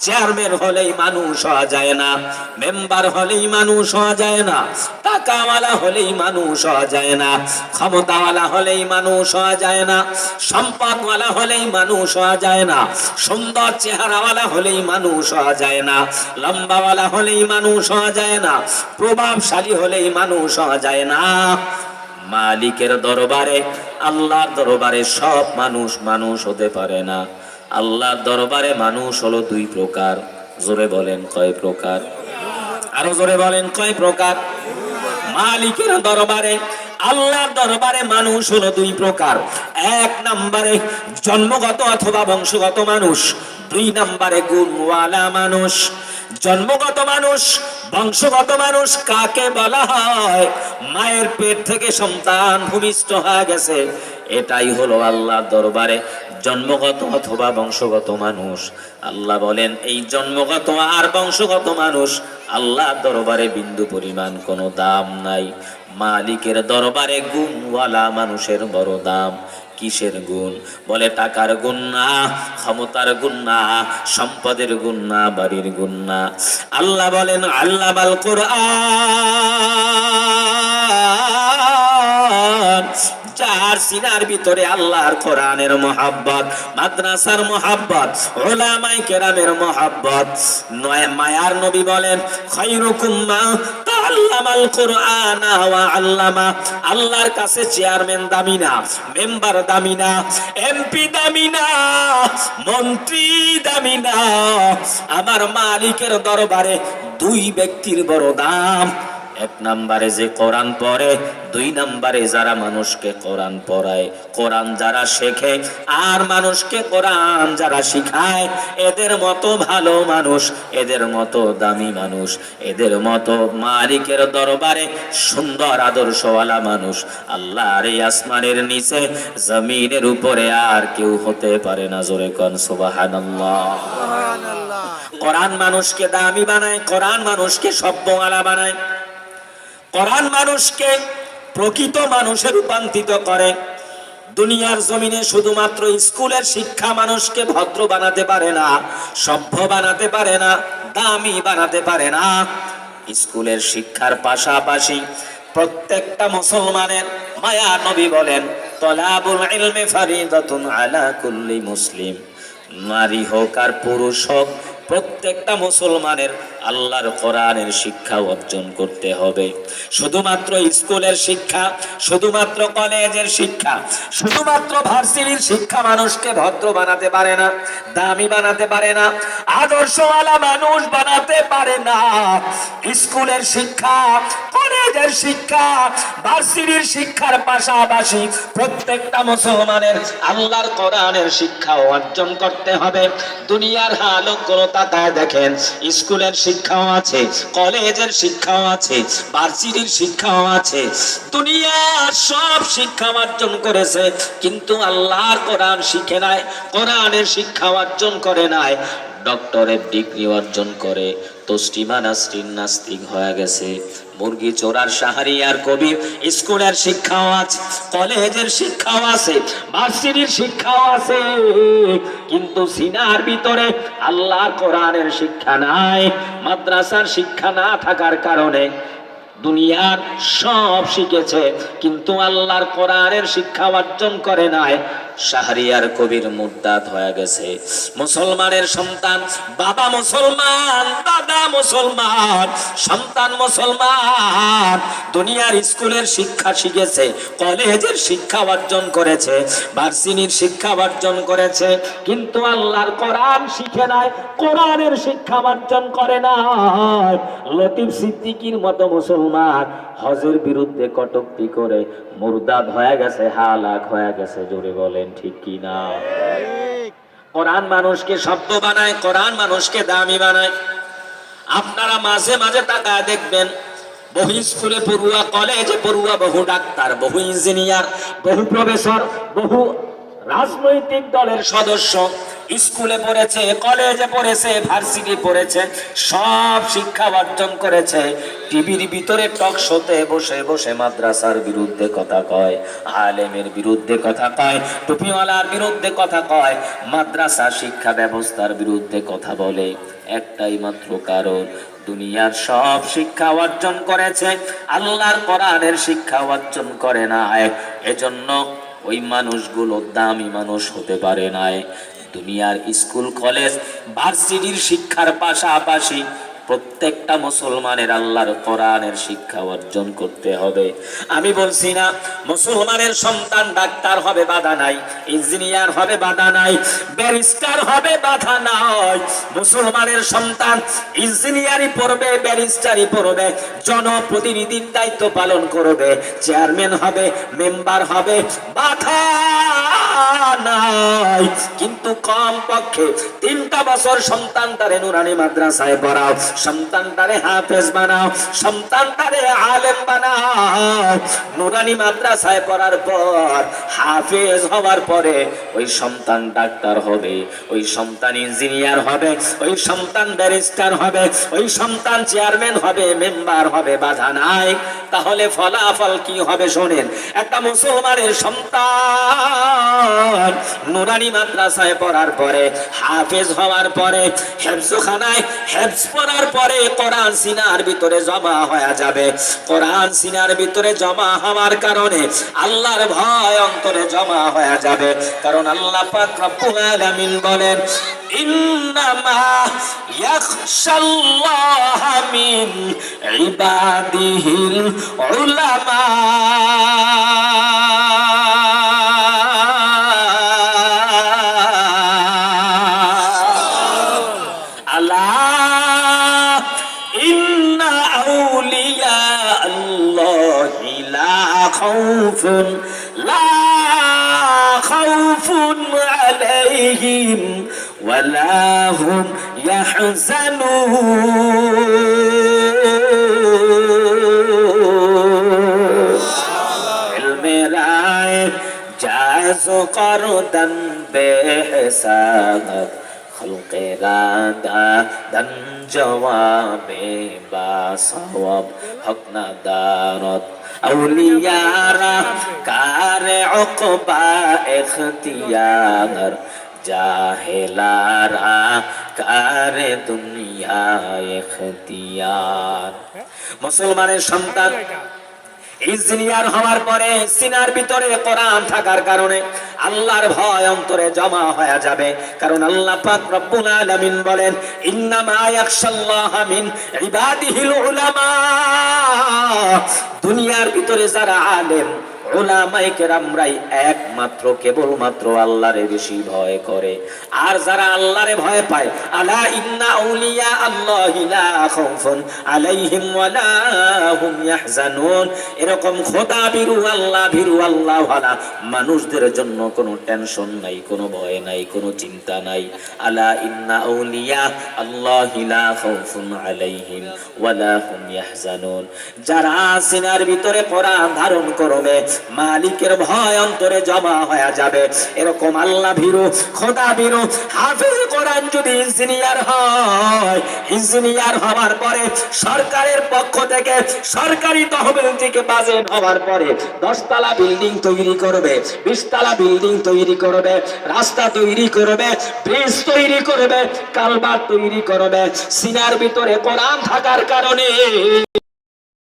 [SPEAKER 5] চেয়ারম্যান হলেই মানুষ হওয়া যায় না, মেম্বার হলেই মানুষ হওয়া যায় না, টাকাওয়ালা হলেই মানুষ হওয়া যায় না, ক্ষমতাওয়ালা হলেই মানুষ হওয়া যায় না, সম্পদওয়ালা হলেই মানুষ হওয়া যায় না, সুন্দর চেহারাওয়ালা হলেই মানুষ হওয়া যায় না, লম্বাওয়ালা হলেই মানুষ হওয়া যায় না, প্রভাবশালী হলেই মানুষ হওয়া যায় না। মালিকের দরবারে, আল্লাহর দরবারে সব মানুষ মানুষ হতে পারে না। আল্লাহর দরবারে মানুষ হলো দুই প্রকার। জোরে বলেন কয় প্রকার? আরো জোরে বলেন কয় প্রকার? মালিকের দরবারে, আল্লাহর দরবারে মানুষ হলো দুই প্রকার। এক নম্বরে জন্মগত অথবা বংশগত মানুষ, দুই নম্বরে গুণওয়ালা মানুষ। জন্মগত মানুষ, বংশগত মানুষ কাকে বলা হয়? মায়ের পেট থেকে সন্তান ভূমিষ্ঠ হয়ে গেছে, এটাই হলো আল্লাহর দরবারে জন্মগত অথবা বংশগত মানুষ। আল্লাহ বলেন এই জন্মগত আর বংশগত মানুষ আল্লাহর দরবারে বিন্দু পরিমাণ কোনো দাম নাই। মালিকের দরবারে গুণওয়ালা মানুষের বড় দাম। কিসের গুণ? বলে টাকার গুণ না, ক্ষমতার গুণ না, সম্পদের গুণ না, বাড়ির গুণ না। আল্লাহ বলেন আল্লামাল কোরআন, যার সিনার ভিতরে আল্লাহর কোরআনের মহাব্বত, মাদ্রাসার মহাব্বত, উলামায়ে কেরামের মহাব্বত। মায়ার নবী বলেন খায়রুকুম মা তাআল্লামাল কোরআন ওয়া আল্লামা। আল্লাহর কাছে চেয়ারম্যান দামি না, মেম্বার দামি না, এমপি দামি না, মন্ত্রী দামি না। আমার মালিকের দরবারে দুই ব্যক্তির বড় দাম। এক নম্বরে যে কোরআন পড়ে, দুই নম্বরে যারা মানুষকে কোরআন পড়ায়, কোরআন যারা শেখে আর মানুষকে কোরআন যারা শিখায়, এদের মতো ভালো মানুষ, এদের মতো দামি মানুষ, এদের মতো মালিকের দরবারে সুন্দর আদর্শওয়ালা মানুষ আল্লাহর এই আসমানের নিচে জমিনের উপরে আর কেউ হতে পারে না। জোরে কোন সুবহানাল্লাহ। কোরআন মানুষকে দামি বানায়, কোরআন মানুষকে সভ্যওয়ালা বানায়, কোরআন মানুষকে প্রকৃত মানুষে রূপান্তরিত করে। দুনিয়ার জমিনে শুধুমাত্র স্কুলের শিক্ষা মানুষকে ভদ্র বানাতে পারে না, সভ্য বানাতে পারে না, দামি বানাতে পারে না। স্কুলের শিক্ষার পাশাপাশি প্রত্যেকটা মুসলমানের, মায়া নবী বলেন তলাবুল ইলমি ফারিদাতুন আলা কুল্লি মুসলিম, নারী হোক আর পুরুষ হোক, প্রত্যেকটা মুসলমানের আল্লাহর কোরআনের শিক্ষা অর্জন করতে হবে। শুধুমাত্র স্কুলের শিক্ষা, শুধুমাত্র কলেজের শিক্ষা, শুধুমাত্র ভার্সিটির শিক্ষা মানুষকে ভদ্র বানাতে পারে না, দামি বানাতে পারে না, আদর্শওয়ালা মানুষ বানাতে পারে না। স্কুলের শিক্ষা, কলেজের শিক্ষা, ভার্সিটির শিক্ষার পাশাপাশি প্রত্যেকটা মুসলমানের আল্লাহর কোরআনের শিক্ষা অর্জন করতে হবে। দুনিয়ার হালতগুলো তাকায় দেখেন, স্কুলের শিক্ষাও আছে, কলেজের শিক্ষাও আছে, ভার্সিটির শিক্ষাও আছে, দুনিয়ার সব শিক্ষা অর্জন করেছে, কিন্তু আল্লাহর কোরআন শিখে নাই, কোরআনের শিক্ষা অর্জন করে নাই। ডক্টরেট ডিগ্রি অর্জন করে, তসলিমা নাসরিন নাস্তিক হয়ে গেছে, মুরগি চোরার শাহরিয়ার কবির স্কুলের শিক্ষাও আছে, কলেজের শিক্ষাও আছে, ভার্সিটির শিক্ষাও আছে, কিন্তু সিনার ভিতরে আল্লাহর কোরআনের শিক্ষা নাই। মাদ্রাসার শিক্ষা না থাকার কারণে দুনিয়ার সব শিখেছে, কিন্তু আল্লাহর কোরআনের শিক্ষা অর্জন করে নাই। শাহরিয়ার কবির মুরতাদ হয়ে গেছে। মুসলমানের সন্তান, বাবা মুসলমান, দাদা মুসলমান, সন্তান মুসলমান, দুনিয়ার স্কুলের শিক্ষা শিখেছে, কলেজের শিক্ষা অর্জন করেছে, ভার্সিটির শিক্ষা অর্জন করেছে, কিন্তু আল্লাহর কোরআন শিখে নাই, কোরআনের শিক্ষা অর্জন করে নাই। লতিফ সিদ্দিকীর মতো মুসলমান হজের বিরুদ্ধে কটূক্তি করে মুরতাদ হয়ে গেছে, হালাক হয়ে গেছে। জোরে বলেন ঠিক কি না? কোরআন মানুষকে শব্দ বানায়, কোরআন মানুষকে দামি বানায়। আপনারা মাঝে মাঝে তাকায় দেখবেন, বহু স্কুলে পড়ুয়া, কলেজে পড়ুয়া, বহু ডাক্তার, বহু ইঞ্জিনিয়ার, বহু প্রফেসর, বহু রাজনৈতিক দলের সদস্য স্কুলে পড়েছে, কলেজে পড়েছে, ভার্সিটি পড়েছে, সব শিক্ষা অর্জন করেছে, টিভির ভিতরে টক শোতে বসে বসে মাদ্রাসার বিরুদ্ধে কথা কয়, আলেমের বিরুদ্ধে কথা কয়, টুপিওয়ালার বিরুদ্ধে কথা কয়, মাদ্রাসা শিক্ষা ব্যবস্থার বিরুদ্ধে কথা বলে। একটাই মাত্র কারণ, দুনিয়ার সব শিক্ষা অর্জন করেছে, আল্লাহর কোরআনের শিক্ষা অর্জন করে নাই। এজন্য ওই মানুষগুলো দামি মানুষ হতে পারে নাই। দুনিয়ার স্কুল, কলেজ, ভার্সিটির শিক্ষার পাশাপাশি প্রত্যেকটা মুসলমানের আল্লাহর কোরআনের শিক্ষা অর্জন করতে হবে। আমি বলছি না মুসলমানের সন্তান ডাক্তার হবে, বাধা নাই, ইঞ্জিনিয়ার হবে, বাধা নাই, ব্যারিস্টার হবে, বাধা নাই। মুসলমানের সন্তান ইঞ্জিনিয়ারই পড়বে, ব্যারিস্টারই পড়বে, জনপ্রতিনিধির দায়িত্ব পালন করবে, চেয়ারম্যান হবে, মেম্বার হবে, বাধা নাই। কিন্তু কম পক্ষে 3টা বছর সন্তানটারে নুরানি মাদ্রাসায় পড়াও, সন্তানটারে হাফেজ বানাও, সন্তানটারে আলেম বানাও। নুরানি মাদ্রাসায় পড়ার পর, হাফেজ হওয়ার পরে ওই সন্তান ডাক্তার হবে, ওই সন্তান ইঞ্জিনিয়ার হবে, ওই সন্তান ব্যারিস্টার হবে, ওই সন্তান চেয়ারম্যান হবে, মেম্বার হবে, বাধা নাই। তাহলে ফলাফল কি হবে শোনেন। একটা মুসলমানের সন্তান নুরানি মাদ্রাসায় পড়ার পরে, হাফেজ হওয়ার পরে, হেফজখানায় হেফজ পড়ার পরে কোরআন সিনার ভিতরে জমা হয়ে যাবে। কোরআন সিনার ভিতরে জমা হওয়ার কারণে আল্লাহর ভয় অন্তরে জমা হয়ে যাবে। কারণ আল্লাহ পাক রব্বুল আলামিন বলেন, ইন্নামা ইয়াখশাল্লাহ মিন ইবাদিহিল উলামা। لا خوف عليهم ولا هم يحزنون المرأة جاز قردا بحساب خلق رادا دن جواب بصواب حق ندارت اولیارا کار عقبہ اختیار জাহেলারা কারে দুনিয়া ইখতিয়ার। মুসলমানের সন্তান ইঞ্জিনিয়ার হওয়ার পরে সিনার ভিতরে কোরআন থাকার কারণে আল্লাহর ভয় অন্তরে জমা হয়ে যাবে। কারণ আল্লাহ পাক রব্বুল আলামিন বলেন, ইন্নামা ইয়াখশাল্লাহ মিন ইবাদিহিল উলামা। দুনিয়ার ভিতরে যারা আলেম, উলামায়ে কেরামরাই একমাত্র কেবলমাত্র আল্লাহরে বেশি ভয় করে। আর যারা আল্লাহরে ভয় পায়, আলা ইন্না আউলিয়া আল্লাহি লা খাউফুন আলাইহিম ওয়ালা হুম ইয়াহজানুন, এরকম খোদা ভীরু, আল্লাহ ভীরু, আল্লাহ ওয়ালা মানুষদের জন্য কোনো টেনশন নাই, কোনো ভয় নাই, কোনো চিন্তা নাই। আলা ইন্না আউলিয়া আল্লাহি লা খাউফুন আলাইহিম ওয়ালা হুম ইয়াহজানুন। যারা সিনার ভিতরে কোরআন ধারণ করবে, মালিকের ভয় অন্তরে জমা হয়ে যাবে। এরকম আল্লাহ ভীরু, খোদা ভীরু হাফেজ কোরআন যদি ইঞ্জিনিয়ার হয়, ইঞ্জিনিয়ার হওয়ার পরে সরকারের পক্ষ থেকে, সরকারি তহবিল থেকে বাজেট হওয়ার পরে 10 তলা বিল্ডিং তৈরি করবে, 20 তলা বিল্ডিং তৈরি করবে, রাস্তা তৈরি করবে, ব্রিজ তৈরি করবে, কালভার্ট তৈরি করবে। সিনার ভিতরে কোরআন থাকার কারণে,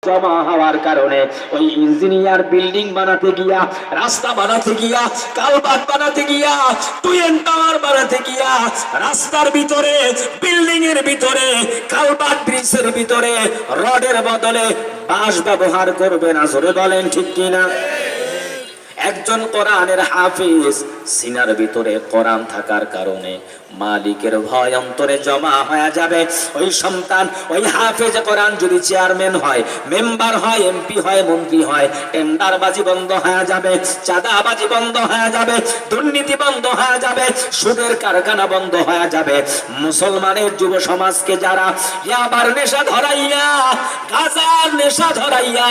[SPEAKER 5] জমা হওয়ার কারণে ওই ইঞ্জিনিয়ার বিল্ডিং বানাতে গিয়া, রাস্তা বানাতে গিয়া, কালভার্ট বানাতে গিয়া, টুয়েন টাওয়ার বানাতে গিয়া, রাস্তার ভিতরে, বিল্ডিং এর ভিতরে, কালভার্ট ব্রিজের ভিতরে রডের বদলে বাঁশ ব্যবহার করবে না। জোরে বলেন ঠিক কিনা? একজন কোরআনের হাফিজ, সিনার ভিতরে কোরআন থাকার কারণে মালিকের ভয় অন্তরে জমা হয়ে যাবে। ওই সন্তান, ওই হাফেজ কোরআন যদি চেয়ারম্যান হয়, মেম্বার হয়, এমপি হয়, মন্ত্রী হয়, টেন্ডারবাজি বন্ধ হয়ে যাবে, চাঁদাবাজি বন্ধ হয়ে যাবে, দুর্নীতি বন্ধ হয়ে যাবে, সুদের কারখানা বন্ধ হয়ে যাবে। মুসলমানের যুব সমাজকে যারা ইয়াবার নেশা ধরাইয়া, গাঁজার নেশা ধরাইয়া,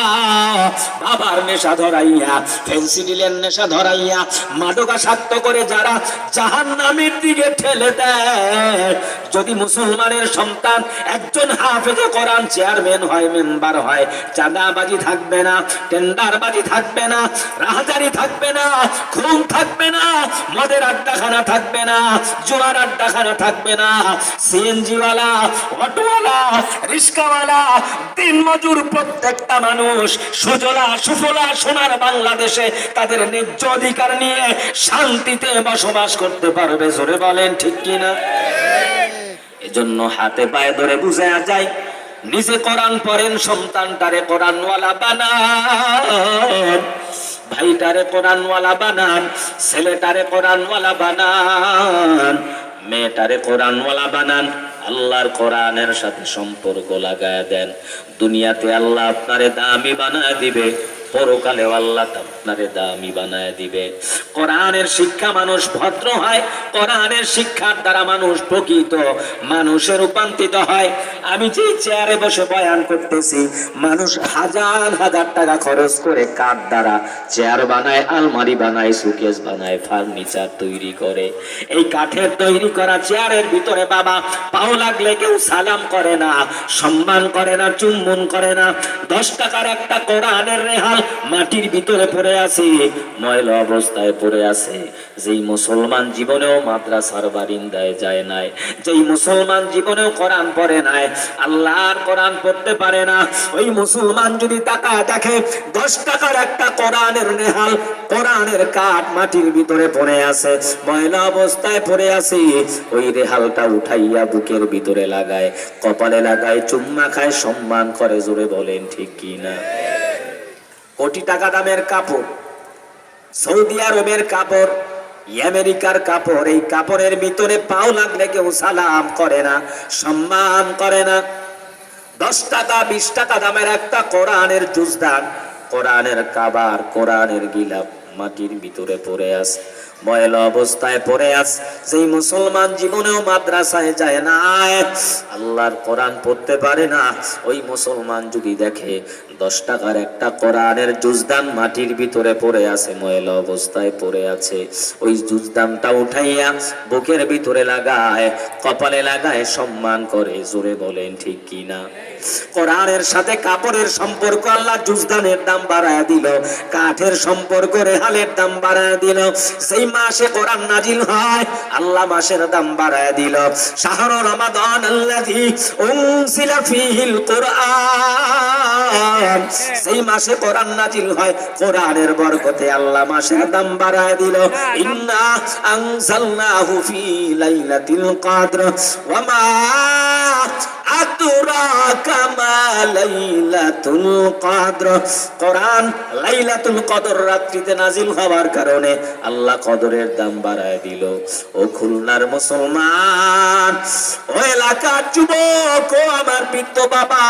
[SPEAKER 5] বাবার নেশা ধরাইয়া, ফেন্সিডিলের নেশা ধরাইয়া, মাদকাসক্ত করে যারা জাহান্নামের দিকে ঠেলে দেয়, যদি মুসলমানের সন্তান একজন হাফেজে কোরআন চেয়ারম্যান হয়, মেম্বার হয়, চাঁদাবাজি থাকবে না, টেন্ডারবাজি থাকবে না, রাহাজারি থাকবে না, খুন থাকবে না, মদের আড্ডাখানা থাকবে না, জুয়ার আড্ডাখানা থাকবে না, সিএনজিওয়ালা, অটোওয়ালা, রিস্কাওয়ালা, দিনমজুর প্রত্যেকটা মানুষ সুজলা সুফলা সোনার বাংলাদেশে তাদের ন্যায্য অধিকার নিয়ে শান্তিতে বসবাস করতে পারবে। জোরে বলেন ঠিক কিনা? এজন্য হাতে পায়ে ধরে বুঝা যায়, নিজে কোরআন পড়েন, সন্তানটারে কোরআনওয়ালা বানান, ভাইটারে কোরআনওয়ালা বানান, ছেলেটারে কোরআনওয়ালা বানান, মেয়েটারে কোরআনওয়ালা বানান। আল্লাহর কোরআনের সাথে সম্পর্ক লাগায় দেন। দুনিয়াতে আল্লাহ আপনারে দামি বানায় দিবে, পরকালে আল্লাহ আপনারে দামি বানায় দিবে। কোরআনের শিক্ষা মানুষ ভদ্র হয়, কোরআনের শিক্ষার দ্বারা মানুষ প্রকৃত মানুষে রূপান্তরিত হয়। আমি যে চেয়ারে বসে বয়ান করতেছি, মানুষ হাজার হাজার টাকা খরচ করে কাঠ দ্বারা চেয়ার বানায়, আলমারি বানায়, সুকেস বানায়, ফার্নিচার তৈরি করে। এই কাঠের তৈরি করা চেয়ারের ভিতরে বাবা পাও লাগলে কেউ সালাম করে না, সম্মান করে না, চুম্বন করে না। 10 টাকার একটা কোরআনের রেহাল মাটির ভিতরে পড়ে আছে, ময়লা অবস্থায় পড়ে আছে। যেই মুসলমান জীবনেও মাদ্রাসার বারিন্দায় যায় নাই, যেই মুসলমান জীবনেও কোরআন পড়ে নাই, আল্লাহর কোরআন পড়তে পারে না, ওই মুসলমান যদি টাকা দেখে 10 টাকার একটা কোরআনের রেহাল, কোরআনের কাঠ মাটির ভিতরে পড়ে আছে, ময়লা অবস্থায় পড়ে আছে, ওই রেহালটা উঠাইয়া বুকের ভিতরে লাগায়, কপালে লাগায়, চুম্মা খায়, সম্মান করে। জোরে বলেন ঠিক কিনা? কোটি টাকা দামের কাপড়, সৌদি আরবের কাপড়, আমেরিকার কাপড়, এই কাপড়ের ভিতরে পাও লাগলে কেউ সালাম করে না, সম্মান করে না। 10 টাকা 20 টাকা দামের একটা কোরআনের জুজদান, কোরআনের কাবার, কোরআনের গিলাপ মাটির ভিতরে পড়ে আছে, ময়লা অবস্থায় পড়ে আছে। যেই মুসলমান জীবনেও মাদ্রাসায় যায় না, আল্লাহর কোরআন পড়তে পারে না, ওই মুসলমান যদি দেখে 10 টাকার একটা কোরআনের জুজদান মাটির ভিতরে পড়ে আছে, ময়লা অবস্থায় পড়ে আছে, ওই জুজদানটা উঠাইয়া বুকের ভিতরে লাগায়, কপালে লাগায়, সম্মান করে। জোরে বলেন ঠিক কিনা? কোরআনের সাথে কাপড়ের সম্পর্ক আল্লাহ জুজদানের দাম বাড়ায় দিল, কাঠের সম্পর্ক রেহালের দাম বাড়ায় দিল। সেই মাসে কোরআন নাজিল হয়, আল্লাহ মাসের দাম বাড়ায় দিল। শাহরু রমাদান আল্লাযী উনজিলা ফীহিল কুরআন, সেই মাসে কোরআন নাজিল হয়, কোরআনের বরকতে আল্লাহ মাসের দাম বাড়ায় দিল। ইন্না আনজালনাহু ফী লাইলাতিল কদর ওয়া মা আদরাকা মা লাইলাতুল কদর। কোরআন লাইলাতুল কদর রাত্রিতে নাজিল হওয়ার কারণে আল্লাহ কদরের দাম বাড়ায় দিল। ও খুলনার মুসলমান, ও এলাকার যুবক, ও আমার বৃদ্ধ বাবা,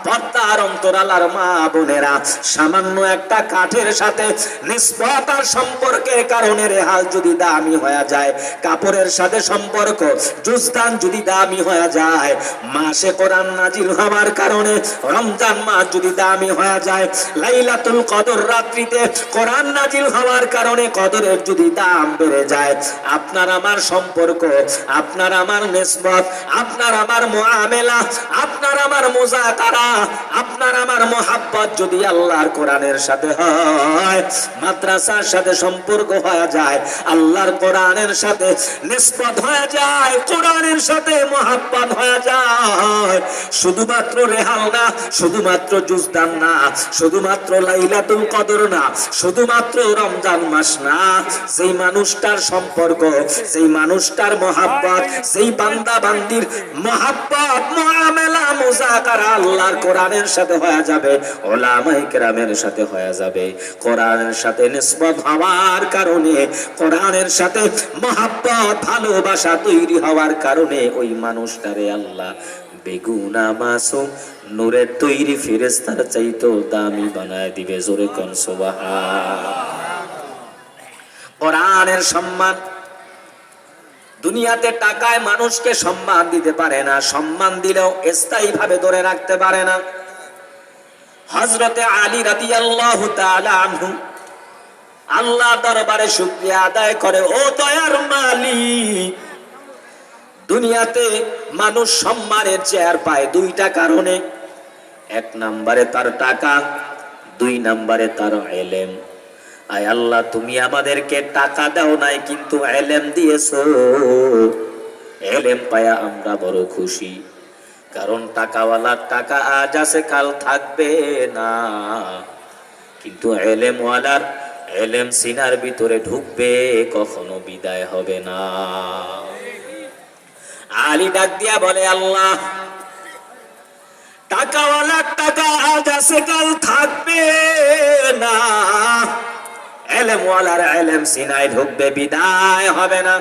[SPEAKER 5] পর্দার অন্তরালার মা বোনেরা, সামান্য একটা কাঠের সাথে নিসবত আর সম্পর্কের কারণে রেহাল যদি দামি হয়ে যায়, কাপড়ের সাথে সম্পর্ক, জুজদান যদি দামি হয়ে যায়, মাসে কোরআন নাজিল হওয়ার কারণে, রমজান মাস যদি দামি হয়ে যায়, লাইলাতুল কদর রাত্রিতে কোরআন নাজিল হওয়ার কারণে কদরের যদি দাম বেড়ে যায়, আপনার আমার সম্পর্ক, আপনার আমার নিসবত, আপনার আমার মুআমেলা, আপনার আমার মুযাকারা, আপনার আমার মোহাব্বত যদি আল্লাহর কোরআনের সাথে হয়, মাদ্রাসার সাথে সম্পর্ক হয়ে যায়, আল্লাহর কোরআনের সাথে নিসবত হয়ে যায়, কোরআনের সাথে মোহাব্বত হয়ে যায়, শুধুমাত্র রেহাল না, শুধুমাত্র জুজদান না, শুধুমাত্র লাইলাতুল কদর না, শুধুমাত্র রমজান মাস না, যেই মানুষটার সম্পর্ক, যেই মানুষটার মোহাব্বত, যেই বান্দা বান্দির মোহাব্বত, মুআমেলা, মুযাকারা আল্লাহর কোরআনের সাথে হয়ে যাবে, উলামায়ে কেরামের সাথে হয়ে যাবে, কোরআনের সাথে নিসবত হওয়ার কারণে, কোরআনের সাথে মোহাব্বত, ভালোবাসা তৈরি হওয়ার কারণে ওই মানুষটারে আল্লাহ বেগুনা মাসুম নূরের তৈরি ফেরেশতার চাইতো দামি বানায় দিবে। জোরে কোন সুবহান। কোরআনের সম্মান, দুনিয়াতে টাকায় মানুষকে সম্মান দিতে পারে না, সম্মান দিলেও স্থায়ী ভাবে ধরে রাখতে পারে না। হযরতে আলী রাদিয়াল্লাহু তাআলা আনহু আল্লাহ দরবারে শুকরিয়া আদায় করে, ও দয়ার মালিক, দুনিয়াতে মানুষ সম্মানের চেয়ার পায় দুইটা কারণে, এক নম্বরে তার টাকা, দুই নম্বরে তার ইলম। আয় আল্লাহ, তুমি আমাদেরকে টাকা দাও নাই কিন্তু ইলম দিয়েছো, ইলম পায়া আমরা বড় খুশি। কারণ টাকাওয়ালার টাকা আজ আছে কাল থাকবে না, কিন্তু ইলমওয়ালার ইলম সিনার ভিতরে ঢুকবে, কখনো বিদায় হবে না। আলী ডাক দিয়া বলে, আল্লাহ, টাকাওয়ালার টাকা আজ আছে কাল থাকবে না, ইলমওয়ালার ইলম সিনায় ঢুকবে, বিদায় হবে না।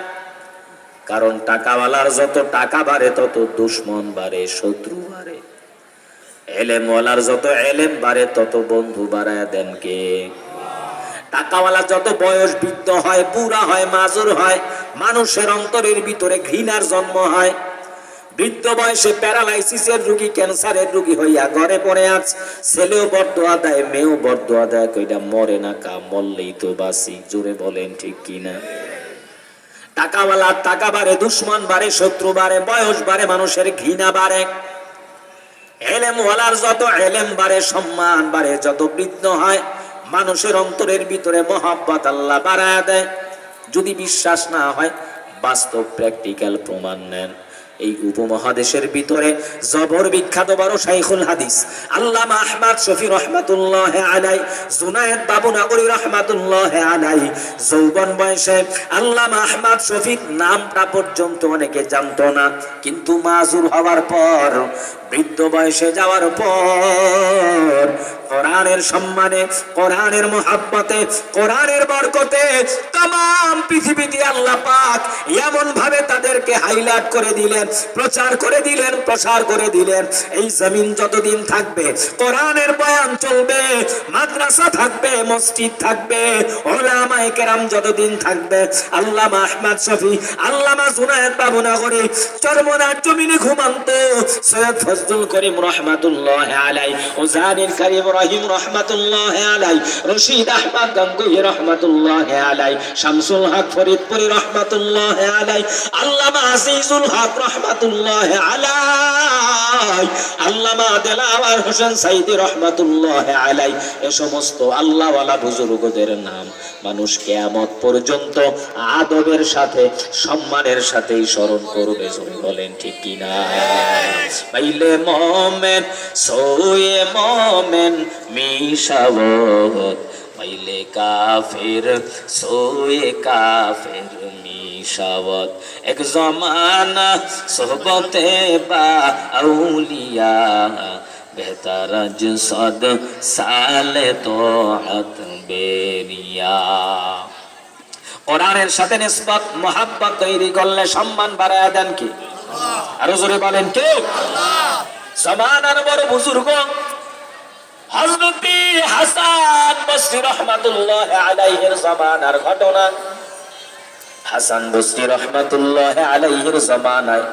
[SPEAKER 5] কারণ টাকাওয়ালার যত টাকা বাড়ে তত দুশমন বাড়ে, শত্রু বাড়ে। ইলমওয়ালার যত ইলম বাড়ে তত বন্ধু বাড়ায় দেন কে? টাকাওয়ালা যত বয়স বৃদ্ধ হয়, বুড়া হয়, মাজুর হয়, মানুষের অন্তরের ভিতরে ঘৃণার জন্ম হয়। বৃদ্ধ বয়সে প্যারালাইসিসের রোগী, ক্যান্সারের রোগী হইয়া ঘরে পড়ে আছে, ছেলেও বরদোয়া দেয়, মেয়েও বরদোয়া দেয়, কইটা মরে না কা, মরলেই তো বাঁচি। জোরে বলেন ঠিক কিনা? টাকাওয়ালার টাকা বাড়ে, দুশমন বাড়ে, শত্রু বাড়ে, বয়স বাড়ে, মানুষের ঘৃণা বাড়ে। ইলমওয়ালার যত ইলম বাড়ে, সম্মান বাড়ে, যত বৃদ্ধ হয়, মানুষের অন্তরের ভিতরে মহব্বত আল্লাহ বাড়ায় দেয়। যদি বিশ্বাস না হয়, বাস্তব প্র্যাকটিক্যাল প্রমাণ নেন। এই উপমহাদেশের ভিতরে জবর বিখ্যাত বড় শাইখুল হাদিস আল্লামা আহমদ শফি রহমাতুল্লাহ আলাইহি, জুনায়েদ বাবুনগরী রহমাতুল্লাহ আলাইহি, যৌবন বয়সে আল্লামা আহমদ শফির নামটা পর্যন্ত অনেকে জানতো না, কিন্তু মাজুর হওয়ার পর, বৃদ্ধ বয়সে যাওয়ার পর, কোরআনের সম্মানে, কোরআনের মোহাব্বতে, কোরআনের বরকতে तमाम পৃথিবীতে আল্লাহ পাক এমন ভাবে তাদেরকে হাইলাইট করে দিলেন, প্রচার করে দিলেন, প্রসার করে দিলেন। এই জমিন যতদিন থাকবে কোরআনের বয়ান চলবে, মাদ্রাসা থাকবে, মসজিদ থাকবে, উলামায়ে কেরাম যতদিন থাকবে, আল্লামা আহমদ শফি, আল্লামা জুনায়েদ বাবুনগরী, চরমনার জমিনে ঘুমান্ত সৈয়দ ফজলুল করিম রহমাতুল্লাহ আলাইহি, ওজানির কারিম রহিম রহমাতুল্লাহ আলাইহি, রশিদ আহমদ গঙ্গোহী রহমাতুল্লাহ আলাইহি, শামসুল হক ফরিদপুরি রহমাতুল্লাহ আলাইহি, আল্লামা আজিজুল হক রহমাতুল্লাহ আলাইহি, আল্লামা দেলাওয়ার হোসেন সাইদি রহমাতুল্লাহ আলাইহি, এই সমস্ত আল্লাহওয়ালা বুজুর্গদের নাম মানুষ কিয়ামত পর্যন্ত আদবের সাথে, সম্মানের সাথেই স্মরণ করবে। জোরে বলেন ঠিক কিনা? পাইলে মোমেন সোয়ে মোমেন মিশাওত, পাইলে কাফের সোয়ে কাফের মিশাওত। এক জমানা সোহবতে বা আউলিয়া, বেহতার জসদ সালে তোআত বেরিয়া। কোরআনের সাথে নিসবত, মোহাব্বত তৈরি করলে সম্মান বাড়ায় দেন কি? আরো জোরে বলেন কে? জামানার বড় বুজুর্গ হযরত হাসান বসরি রহমাতুল্লাহ আলাইহির জামানার ঘটনা। হাসান বসরি রহমাতুল্লাহ আলাইহির জামানায়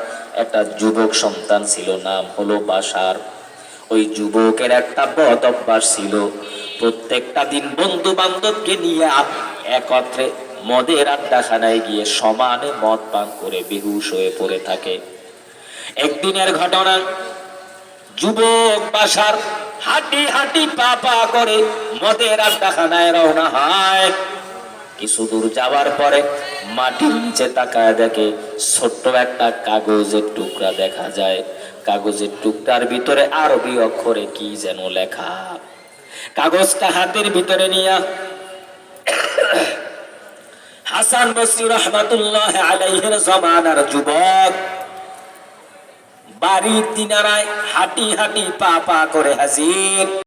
[SPEAKER 5] একটা যুবক সন্তান ছিল, নাম হলো বাশার। ওই যুবকের একটা বদ অভ্যাস ছিল, প্রত্যেকটা দিন বন্ধু বান্ধবকে নিয়ে একত্রে মদের আড্ডাখানায় গিয়ে সমানে মদ পান করে বেহুশ হয়ে পড়ে থাকে। একদিনের ঘটনা, যুবক বাসার হাঁটি হাঁটি পা পা করে মদের আড্ডাখানায় রওনা হয়। কিছু দূর যাওয়ার পরে মাটির নিচে তাকায় দেখে ছোট্ট একটা কাগজের টুকরা দেখা যায়। কাগজের টুকরার ভিতরে আরবি অক্ষরে কি যেন লেখা। কাগজটা হাতের ভিতরে নিয়ে হাসান বসরি রহমাতুল্লাহ আলাইহির জমানার যুবক বাড়ির কিনারায় হাঁটি হাঁটি পা পা করে হাজির।